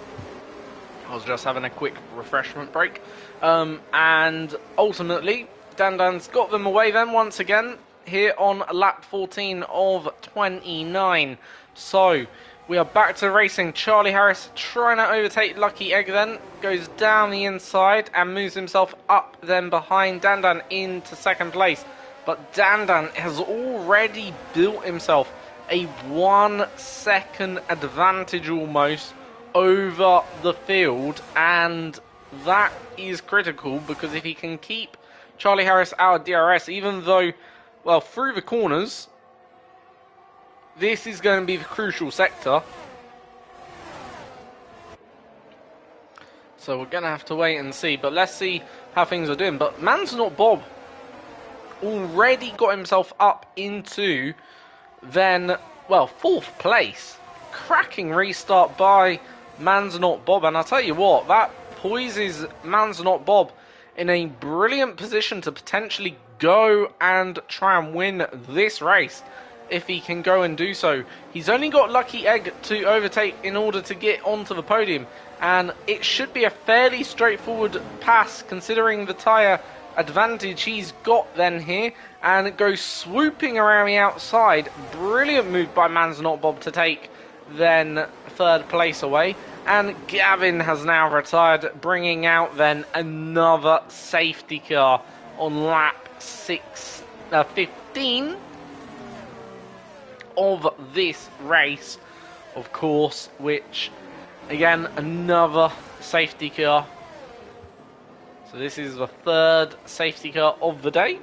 I was just having a quick refreshment break. And ultimately, Dandan's got them away then once again here on lap 14 of 29. So, we are back to racing. Charlie Harris trying to overtake Lucky Egg then. Goes down the inside and moves himself up then behind Dandan into second place. But Dandan has already built himself a 1 second advantage almost over the field, and that is critical because if he can keep Charlie Harris out of DRS, even though, well, through the corners, this is going to be the crucial sector. So we're going to have to wait and see, but let's see how things are doing. But Man's Not Bob already got himself up into then, well, 4th place. Cracking restart by Man's Not Bob, and I'll tell you what, that poises Man's Not Bob in a brilliant position to potentially go and try and win this race if he can go and do so. He's only got Lucky Egg to overtake in order to get onto the podium, and it should be a fairly straightforward pass considering the tyre advantage he's got then here, and it goes swooping around the outside. Brilliant move by Man's Not Bob to take then 3rd place away, and Gavin has now retired, bringing out then another safety car on lap 15 of this race, of course, which again another safety car. So this is the 3rd safety car of the day.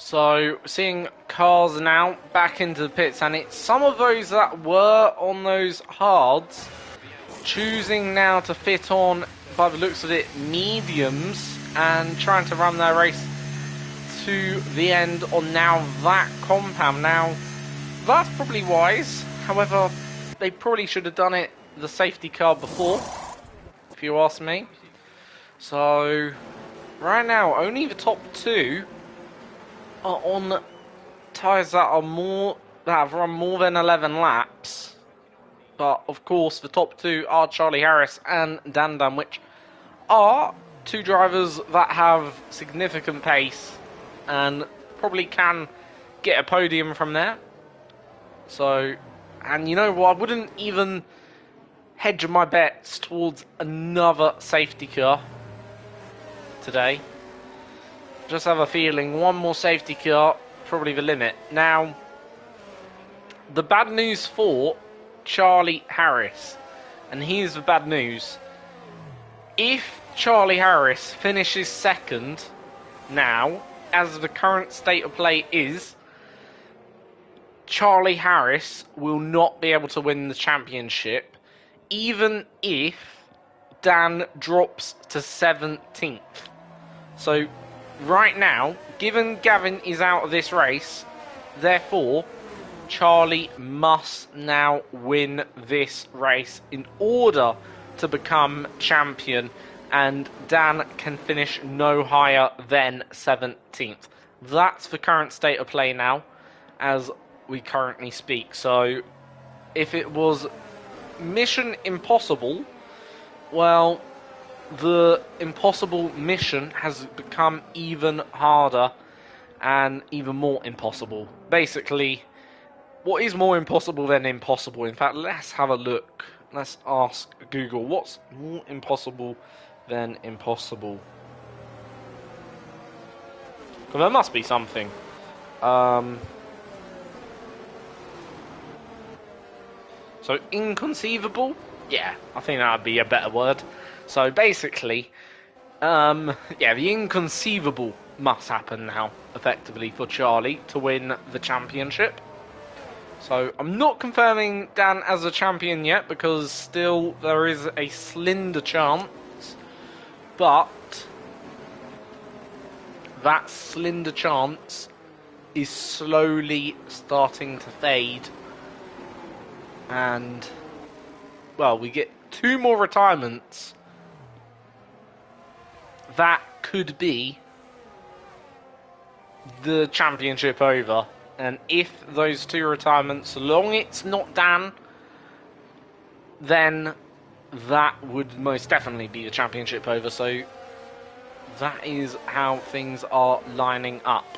So, seeing cars now back into the pits, and it's some of those that were on those hards choosing now to fit on, by the looks of it, mediums and trying to run their race to the end on now that compound. Now, that's probably wise. However, they probably should have done it the safety car before, if you ask me. So, right now, only the top 2 are on tyres that have run more than 11 laps. But of course the top 2 are Charlie Harris and Dandan, which are 2 drivers that have significant pace and probably can get a podium from there. So, and you know what, I wouldn't even hedge my bets towards another safety car today. Just have a feeling one more safety car, probably the limit. Now, the bad news for Charlie Harris, and here's the bad news. If Charlie Harris finishes 2nd now, as the current state of play is, Charlie Harris will not be able to win the championship, even if Dan drops to 17th. So, right now, given Gavin is out of this race, therefore, Charlie must now win this race in order to become champion, and Dan can finish no higher than 17th. That's the current state of play now, as we currently speak. So, if it was mission impossible, well, the impossible mission has become even harder and even more impossible. Basically, what is more impossible than impossible? In fact, let's have a look Let's ask Google, what's more impossible than impossible? Well, there must be something. So inconceivable? Yeah, I think that would be a better word. So basically, yeah, the inconceivable must happen now, effectively, for Charlie to win the championship. So I'm not confirming Dan as a champion yet, because still there is a slender chance, but that slender chance is slowly starting to fade. And, well, we get 2 more retirements. That could be the championship over. And if those 2 retirements, so long it's not Dan, then that would most definitely be the championship over. So that is how things are lining up.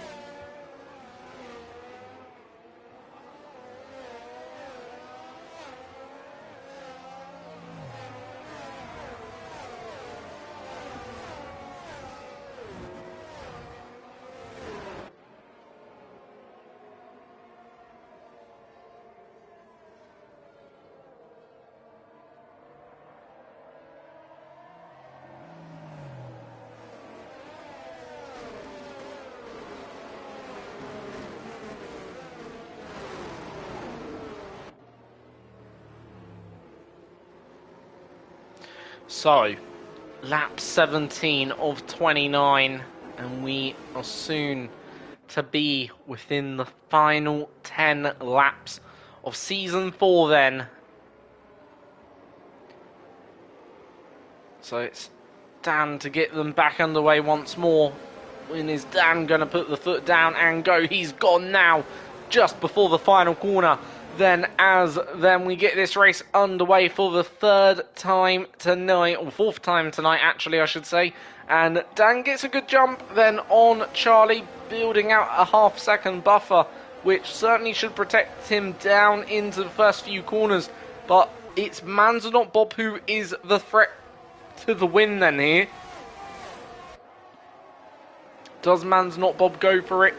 So, lap 17 of 29, and we are soon to be within the final 10 laps of Season 4 then. So it's Dan to get them back underway once more. When is Dan going to put the foot down and go? He's gone now, just before the final corner. Then we get this race underway for the 3rd time tonight, or 4th time tonight actually I should say. And Dan gets a good jump then on Charlie, building out a half-second buffer, which certainly should protect him down into the first few corners. But it's Man's Not Bob who is the threat to the win then here. Does Man's Not Bob go for it?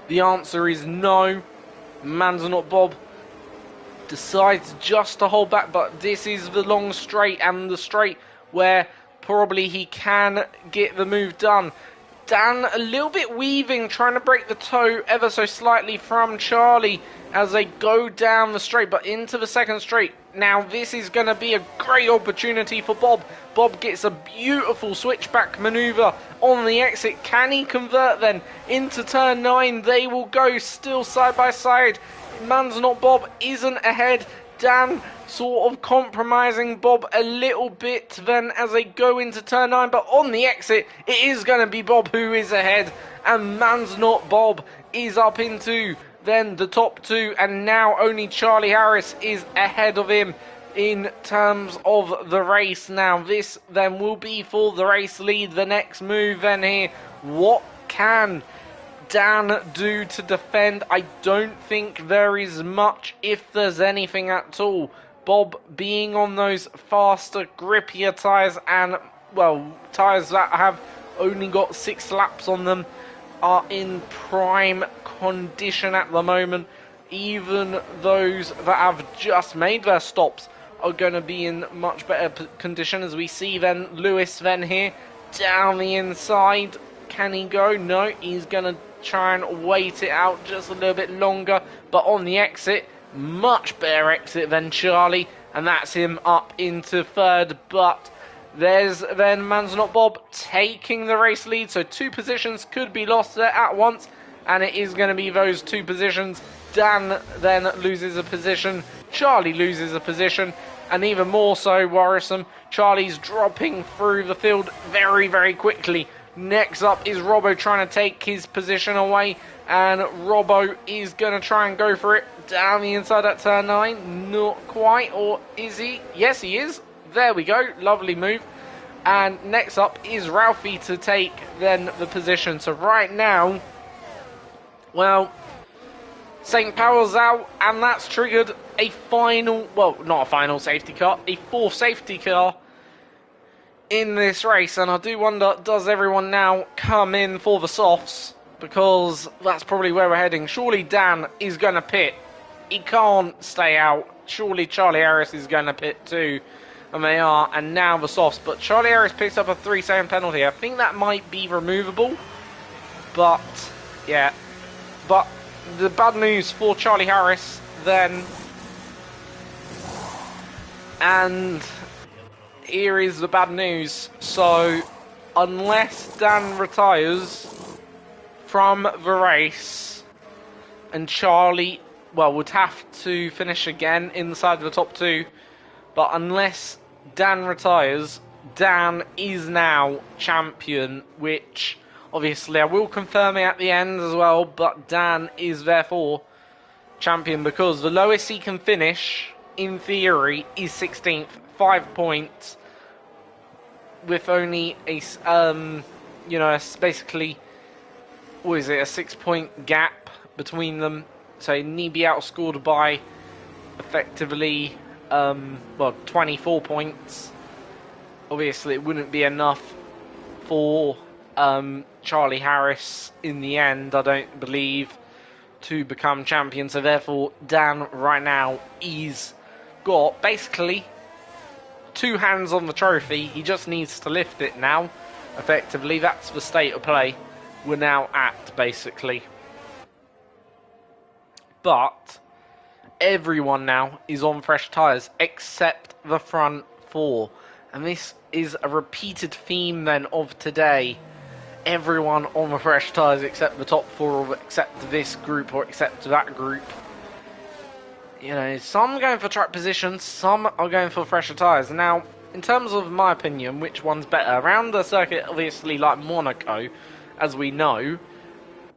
The answer is no. Man's Not Bob decides just to hold back, but this is the long straight, and the straight where probably he can get the move done. Dan a little bit weaving, trying to break the toe ever so slightly from Charlie as they go down the straight, but into the second straight. Now this is going to be a great opportunity for Bob. Bob gets a beautiful switchback manoeuvre on the exit. Can he convert then into turn 9? They will go still side by side. Man's Not Bob isn't ahead. Dan sort of compromising Bob a little bit then as they go into turn 9, but on the exit it is going to be Bob who is ahead, and Man's Not Bob is up into then the top 2, and now only Charlie Harris is ahead of him in terms of the race. Now this then will be for the race lead. The next move then here, what can Dan do to defend? I don't think there is much, if there's anything at all. Bob being on those faster, grippier tyres, and, well, tyres that have only got 6 laps on them, are in prime condition at the moment. Even those that have just made their stops are going to be in much better condition, as we see then Lewis then here down the inside. Can he go? No, he's going to try and wait it out just a little bit longer, but on the exit, much better exit than Charlie, and that's him up into 3rd. But there's then Man's Not Bob taking the race lead, so 2 positions could be lost there at once, and it is going to be those 2 positions. Dan then loses a position, Charlie loses a position, and even more so worrisome, Charlie's dropping through the field very, very quickly. Next up is Robbo trying to take his position away, and Robbo is going to try and go for it down the inside at turn 9. Not quite, or is he? Yes, he is. There we go. Lovely move. And next up is Ralphie to take then the position. So right now, well, St. Power's out, and that's triggered a final, well, not a final safety car, a fourth safety car in this race. And I do wonder, does everyone now come in for the softs? Because that's probably where we're heading. Surely Dan is going to pit. He can't stay out. Surely Charlie Harris is going to pit too. And they are. And now the softs. But Charlie Harris picks up a 3-second penalty. I think that might be removable. But, yeah. But the bad news for Charlie Harris then. And here is the bad news. So, unless Dan retires from the race, and Charlie, well, would have to finish again inside the top two, but unless Dan retires, Dan is now champion, which obviously I will confirm it at the end as well, but Dan is therefore champion because the lowest he can finish, in theory, is 16th, 5 points, with only a, you know, basically, what is it, a 6-point gap between them. So he need to be outscored by effectively, well, 24 points. Obviously, it wouldn't be enough for Charlie Harris in the end, I don't believe, to become champion. So therefore, Dan right now, he's got basically 2 hands on the trophy. He just needs to lift it now. Effectively, that's the state of play we're now at, basically. But everyone now is on fresh tyres except the front 4. And this is a repeated theme then of today. Everyone on the fresh tyres except the top 4, or except this group, or except that group. You know, some going for track position, some are going for fresher tyres. Now, in terms of my opinion, which one's better? Around the circuit, obviously, like Monaco, as we know,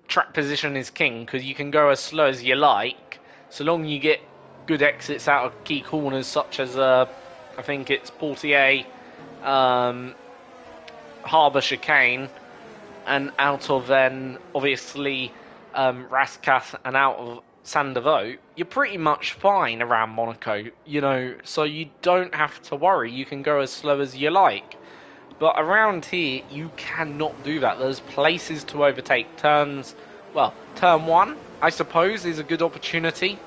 track position is king, because you can go as slow as you like, so long you get good exits out of key corners, such as, I think it's Portier, Harbour Chicane, and out of then, obviously, Rascath and out of Sandovo, you're pretty much fine around Monaco, you know, so you don't have to worry, you can go as slow as you like. But around here, you cannot do that. There's places to overtake. Turns, well, turn 1, I suppose, is a good opportunity.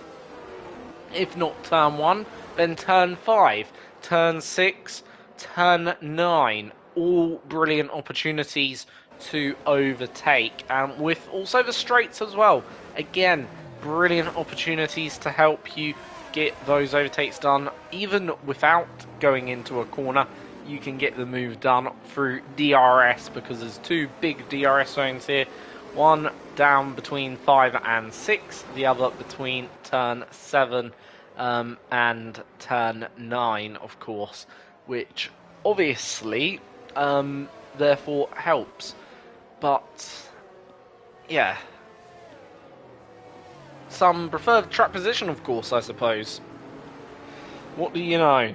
If not turn 1, then turn 5, turn 6, turn 9. All brilliant opportunities to overtake. And with also the straights as well. Again, brilliant opportunities to help you get those overtakes done. Even without going into a corner, you can get the move done through DRS, because there's 2 big DRS zones here. One down between 5 and 6, the other between turn 7 and turn 9, of course, which obviously therefore helps. But yeah, some prefer track position, of course, I suppose. What do you know?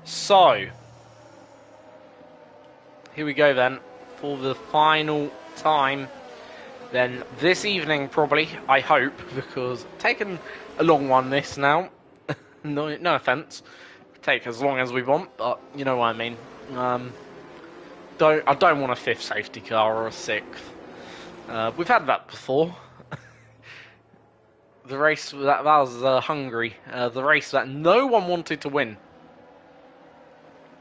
So, here we go then, for the final time, then this evening probably, I hope, because it's taken a long one this now, no offence, take as long as we want, but you know what I mean. I don't want a 5th safety car or a 6th. We've had that before. The race that was Hungary, the race that no one wanted to win.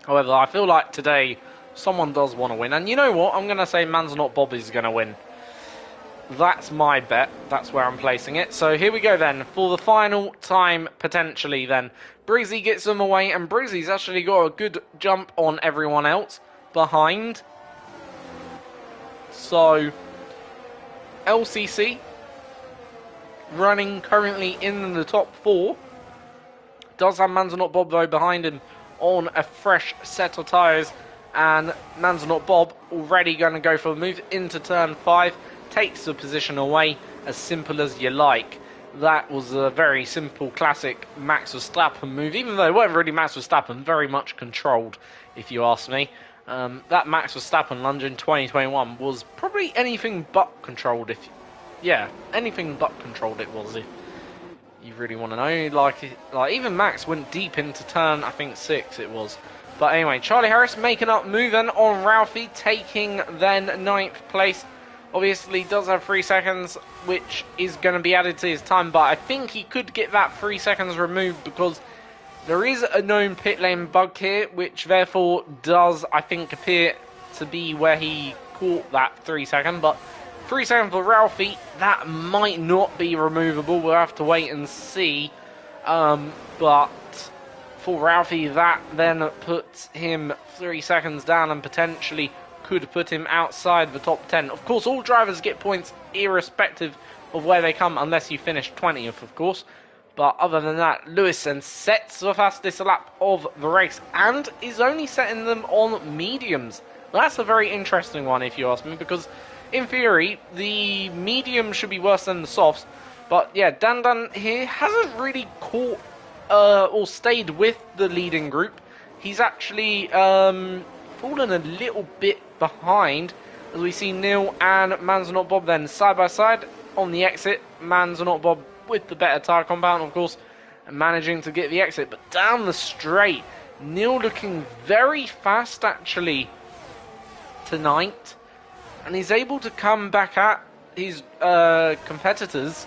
However, I feel like today someone does want to win. And you know what? I'm going to say Man's Not Bobby's going to win. That's my bet. That's where I'm placing it. So here we go then. For the final time, potentially then. Breezy gets them away. And Breezy's actually got a good jump on everyone else behind. So, LCC running currently in the top 4. Does have Manzanar Bob though behind him on a fresh set of tyres, and Manzanar Bob already going to go for a move into turn 5, takes the position away, as simple as you like. That was a very simple classic Max Verstappen move, even though it wasn't really Max Verstappen, very much controlled if you ask me. That Max Verstappen lunge in 2021 was probably anything but controlled. Anything but controlled it was, if you really want to know. Like even Max went deep into turn, I think 6 it was. But anyway, Charlie Harris making up, moving on Ralphie, taking then 9th place. Obviously does have 3 seconds, which is going to be added to his time, but I think he could get that 3 seconds removed because there is a known pit lane bug here, which therefore does, I think, appear to be where he caught that 3 second. But 3 seconds for Ralphie, that might not be removable. We'll have to wait and see. But for Ralphie, that then puts him 3 seconds down and potentially could put him outside the top 10. Of course, all drivers get points irrespective of where they come, unless you finish 20th, of course. But other than that, Lewis then sets the fastest lap of the race and is only setting them on mediums. That's a very interesting one, if you ask me, because in theory, the mediums should be worse than the softs. But yeah, Dandan here hasn't really caught or stayed with the leading group. He's actually fallen a little bit behind, as we see Neil and Manzanar Bob then side by side on the exit. Manzanar Bob with the better tyre compound, of course, and managing to get the exit. But down the straight, Neil looking very fast actually tonight, and he's able to come back at his competitors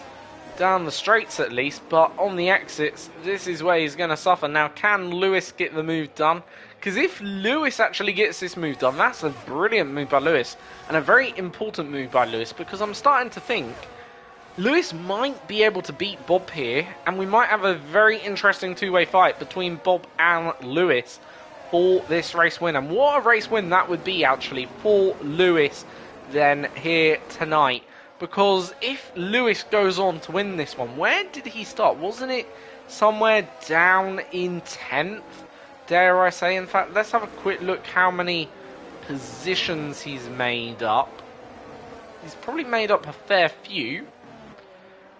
down the straights at least, but on the exits, this is where he's going to suffer. Now, can Lewis get the move done? Because if Lewis actually gets this move done, that's a brilliant move by Lewis, and a very important move by Lewis, because I'm starting to think Lewis might be able to beat Bob here, and we might have a very interesting two-way fight between Bob and Lewis for this race win. And what a race win that would be, actually, for Lewis then here tonight. Because if Lewis goes on to win this one, where did he start? Wasn't it somewhere down in 10th? Dare I say? In fact, let's have a quick look how many positions he's made up. He's probably made up a fair few.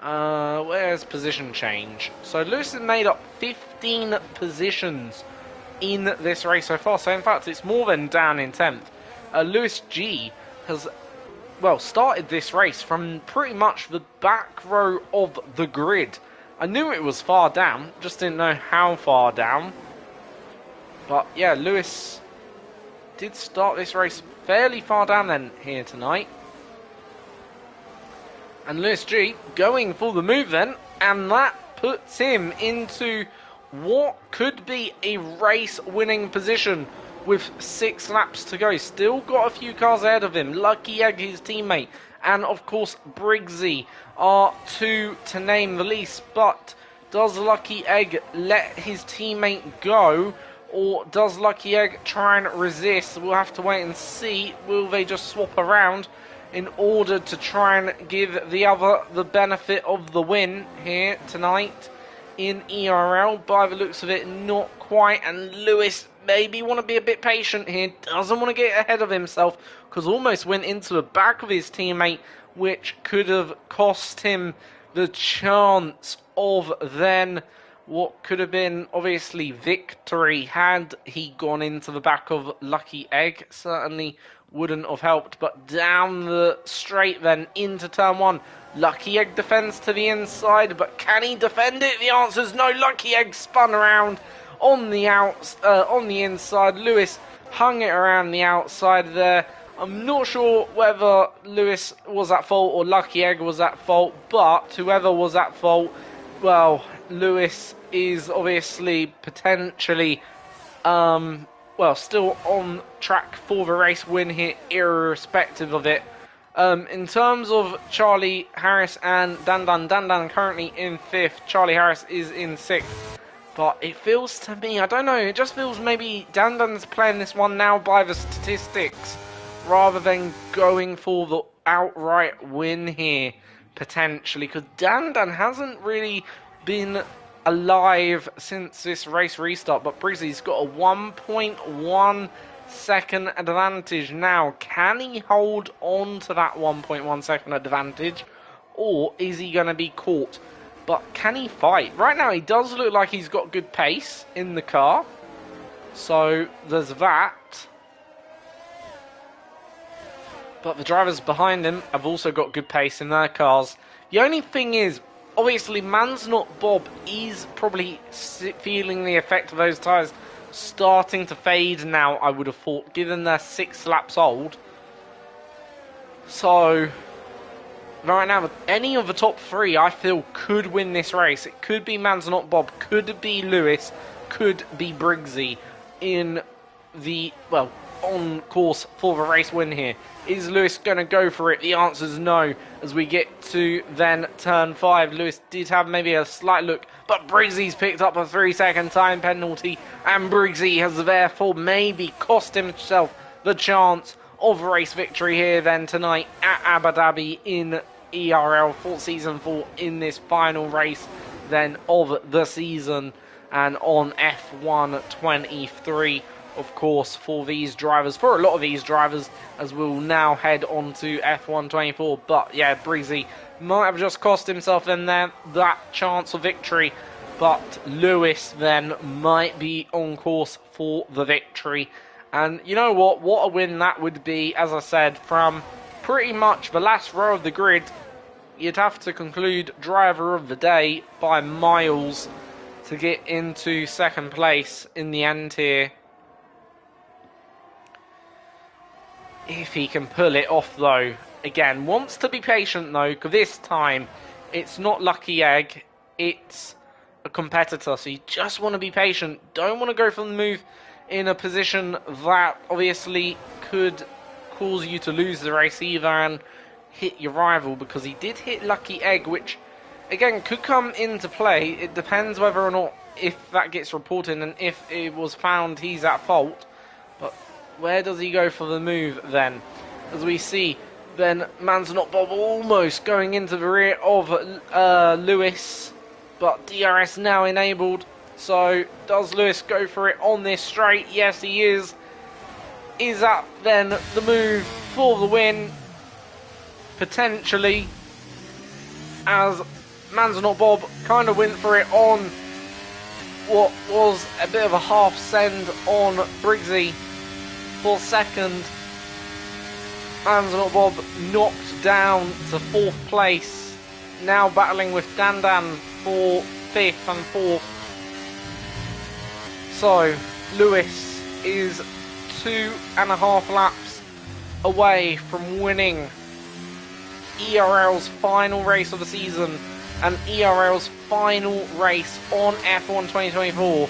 Where's position change? So Lewis has made up 15 positions in this race so far. So in fact, it's more than down in 10th. Lewis G has, well, started this race from pretty much the back row of the grid. I knew it was far down, just didn't know how far down. But yeah, Lewis did start this race fairly far down then here tonight. And Lewis G going for the move then, and that puts him into what could be a race-winning position with 6 laps to go. Still got a few cars ahead of him. Lucky Egg, his teammate, and of course Briggsy are 2 to name the least. But does Lucky Egg let his teammate go, or does Lucky Egg try and resist? We'll have to wait and see. Will they just swap around in order to try and give the other the benefit of the win here tonight in ERL? By the looks of it, not quite. And Lewis maybe want to be a bit patient here. Doesn't want to get ahead of himself, because almost went into the back of his teammate, which could have cost him the chance of then what could have been obviously victory had he gone into the back of Lucky Egg. Certainly wouldn't have helped. But down the straight then into turn 1. Lucky Egg defends to the inside, but can he defend it? The answer is no. Lucky Egg spun around on the on the inside. Lewis hung it around the outside there. I'm not sure whether Lewis was at fault or Lucky Egg was at fault, but whoever was at fault, well, Lewis is obviously potentially well, still on track for the race win here, irrespective of it. In terms of Charlie Harris and Dandan currently in 5th. Charlie Harris is in 6th. But it feels to me, I don't know, it just feels maybe Dandan's playing this one now by the statistics, rather than going for the outright win here, potentially, because Dan hasn't really been alive since this race restart, but Briggsie's got a 1.1 second advantage now. Can he hold on to that 1.1 second advantage, or is he going to be caught? But can he fight? Right now he does look like he's got good pace in the car, so there's that. But the drivers behind him have also got good pace in their cars. The only thing is, obviously, Man's Not Bob is probably feeling the effect of those tyres starting to fade now, I would have thought, given they're 6 laps old. So, right now, any of the top 3, I feel, could win this race. It could be Man's Not Bob, could be Lewis, could be Briggsy in the, well, on course for the race win here. Is Lewis going to go for it? The answer is no. As we get to then turn 5, Lewis did have maybe a slight look, but Briggsy's picked up a 3-second time penalty, and Briggsy has therefore maybe cost himself the chance of race victory here then tonight at Abu Dhabi in ERL for season 4 in this final race then of the season, and on F1 23. Of course, for these drivers, for a lot of these drivers, as we'll now head on to F1 24. But yeah, Briggsy might have just cost himself then there that chance of victory, but Lewis then might be on course for the victory. And you know what a win that would be. As I said, from pretty much the last row of the grid, you'd have to conclude driver of the day by miles to get into second place in the end here. If he can pull it off, though. Again, wants to be patient, though, because this time it's not Lucky Egg, it's a competitor. So you just want to be patient. Don't want to go for the move in a position that obviously could cause you to lose the race either and hit your rival, because he did hit Lucky Egg, which, again, could come into play. It depends whether or not, if that gets reported and if it was found he's at fault. But where does he go for the move then? As we see, then Man's Not Bob almost going into the rear of Lewis, but DRS now enabled. So does Lewis go for it on this straight? Yes, he is. Is that then the move for the win? Potentially, as Man's Not Bob kind of went for it on what was a bit of a half send on Briggsy for second. Man's Not Bob knocked down to 4th place, now battling with Dan for 5th and 4th. So Lewis is 2.5 laps away from winning ERL's final race of the season and ERL's final race on F1 2024.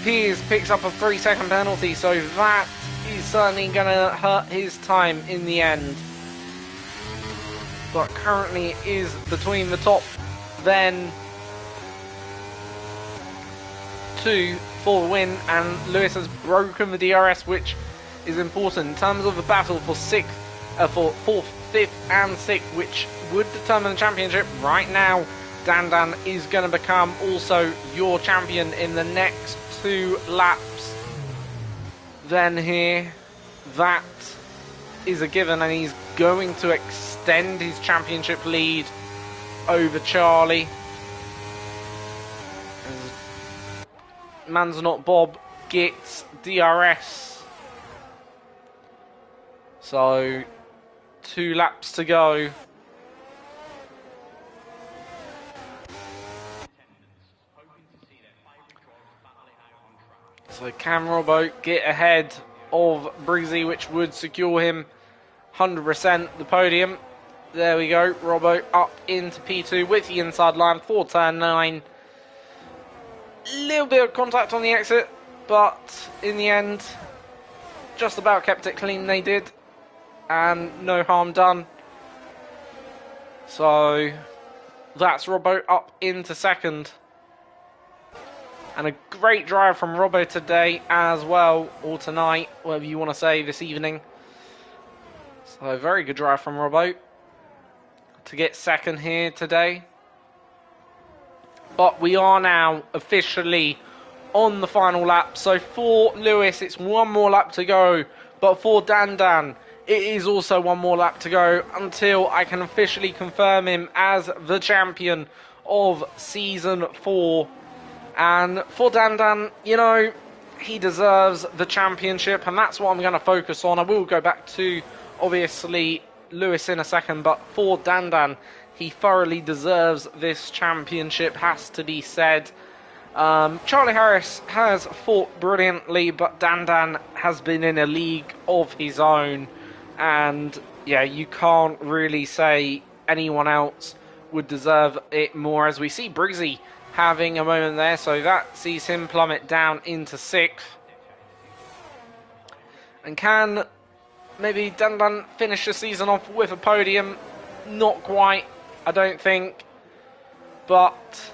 Piers picks up a 3-second penalty, so that is certainly going to hurt his time in the end. But currently it is between the top then 2 for the win, and Lewis has broken the DRS, which is important in terms of the battle for 4th, 5th and 6th, which would determine the championship. Right now, Dan is going to become also your champion in the next 2 laps. Then here, that is a given, and he's going to extend his championship lead over Charlie. Man's Not Bob gets DRS. So 2 laps to go. So can Robbo get ahead of Briggsy, which would secure him 100% the podium. There we go. Robbo up into P2 with the inside line for turn 9. Little bit of contact on the exit, but in the end, just about kept it clean they did, and no harm done. So that's Robbo up into second. And a great drive from Robbo today as well, or tonight, whatever you want to say, this evening. So very good drive from Robbo to get second here today. But we are now officially on the final lap. So for Lewis, it's one more lap to go. But for Dan, it is also one more lap to go until I can officially confirm him as the champion of Season 4. And for Dan, you know, he deserves the championship, and that's what I'm going to focus on. I will go back to, obviously, Lewis in a second, but for Dan, he thoroughly deserves this championship, has to be said. Charlie Harris has fought brilliantly, but Dan has been in a league of his own, and yeah, you can't really say anyone else would deserve it more, as we see Briggsy having a moment there, so that sees him plummet down into 6th. And can maybe Dan finish the season off with a podium? Not quite, I don't think. But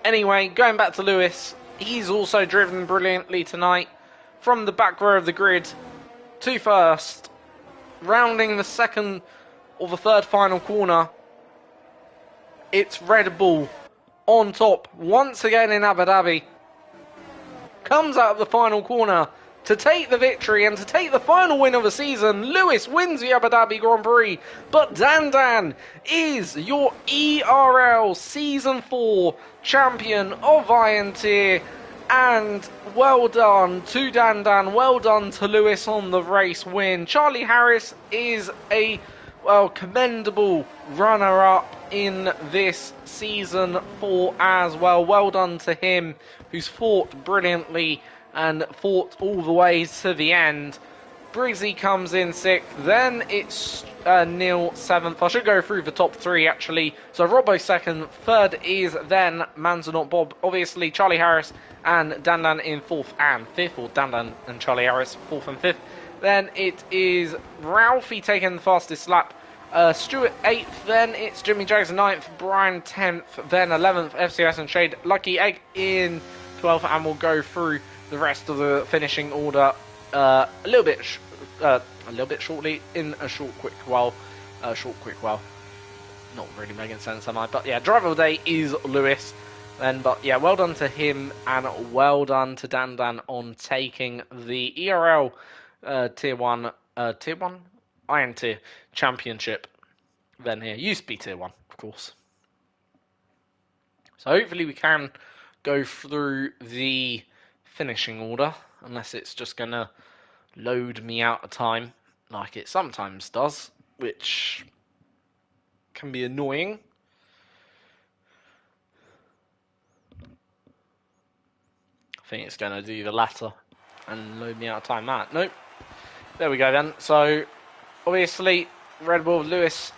anyway, going back to Lewis, he's also driven brilliantly tonight. From the back row of the grid to first, rounding the second or the third final corner, it's Red Bull on top once again in Abu Dhabi. Comes out of the final corner to take the victory and to take the final win of the season. Lewis wins the Abu Dhabi Grand Prix, but Dan is your ERL Season 4 champion of Iron Tier. And well done to Dan, well done to Lewis on the race win. Charlie Harris is a, well, commendable runner-up in this Season 4 as well. Well done to him, who's fought brilliantly and fought all the way to the end. Briggsy comes in 6th, then it's Neil 7th. I should go through the top 3 actually. So Robbo 2nd, 3rd is then Manzanar Bob, obviously Charlie Harris and Dan in 4th and 5th, or Dan and Charlie Harris 4th and 5th. Then it is Ralphie taking the fastest lap. Stuart 8th, then it's Jimmy Jackson 9th, Brian 10th, then 11th, FCS and Shade, Lucky Egg in 12th, and we'll go through the rest of the finishing order a little bit shortly in a short quick while. Not really making sense, am I? But yeah, driver of the day is Lewis. Then, but yeah, well done to him and well done to Dan on taking the ERL Tier 1 Iron Tier Championship. Then here, used to be Tier 1, of course. So hopefully we can go through the finishing order, unless it's just going to load me out of time, like it sometimes does, which can be annoying. I think it's going to do the latter and load me out of time. Nope. There we go then. So obviously, Red Bull Lewis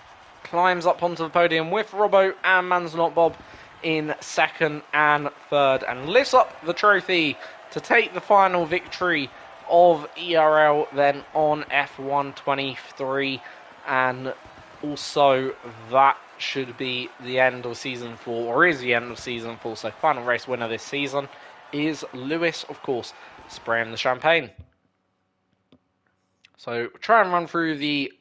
climbs up onto the podium with Robbo and Manzanar Bob in 2nd and 3rd, and lifts up the trophy to take the final victory of ERL then on F123. And also that should be the end of Season 4, or is the end of Season 4. So final race winner this season is Lewis, of course, spraying the champagne. So try and run through the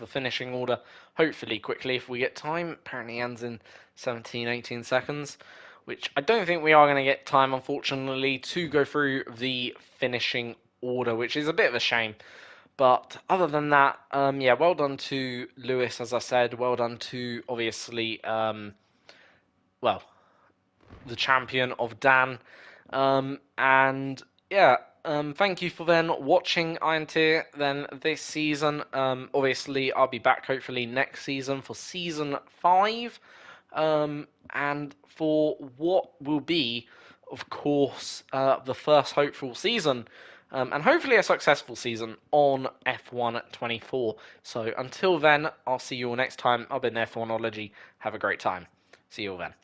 finishing order, hopefully quickly if we get time. Apparently ends in 17-18 seconds, which I don't think we are going to get time, unfortunately, to go through the finishing order, which is a bit of a shame. But other than that, yeah, well done to Lewis, as I said. Well done to, obviously, well, the champion of Dan. And yeah, thank you for then watching Iron Tier then this season. Obviously, I'll be back hopefully next season for Season 5. And for what will be, of course, the first hopeful season. And hopefully a successful season on F124. So until then, I'll see you all next time. I've been F1ology. Have a great time. See you all then.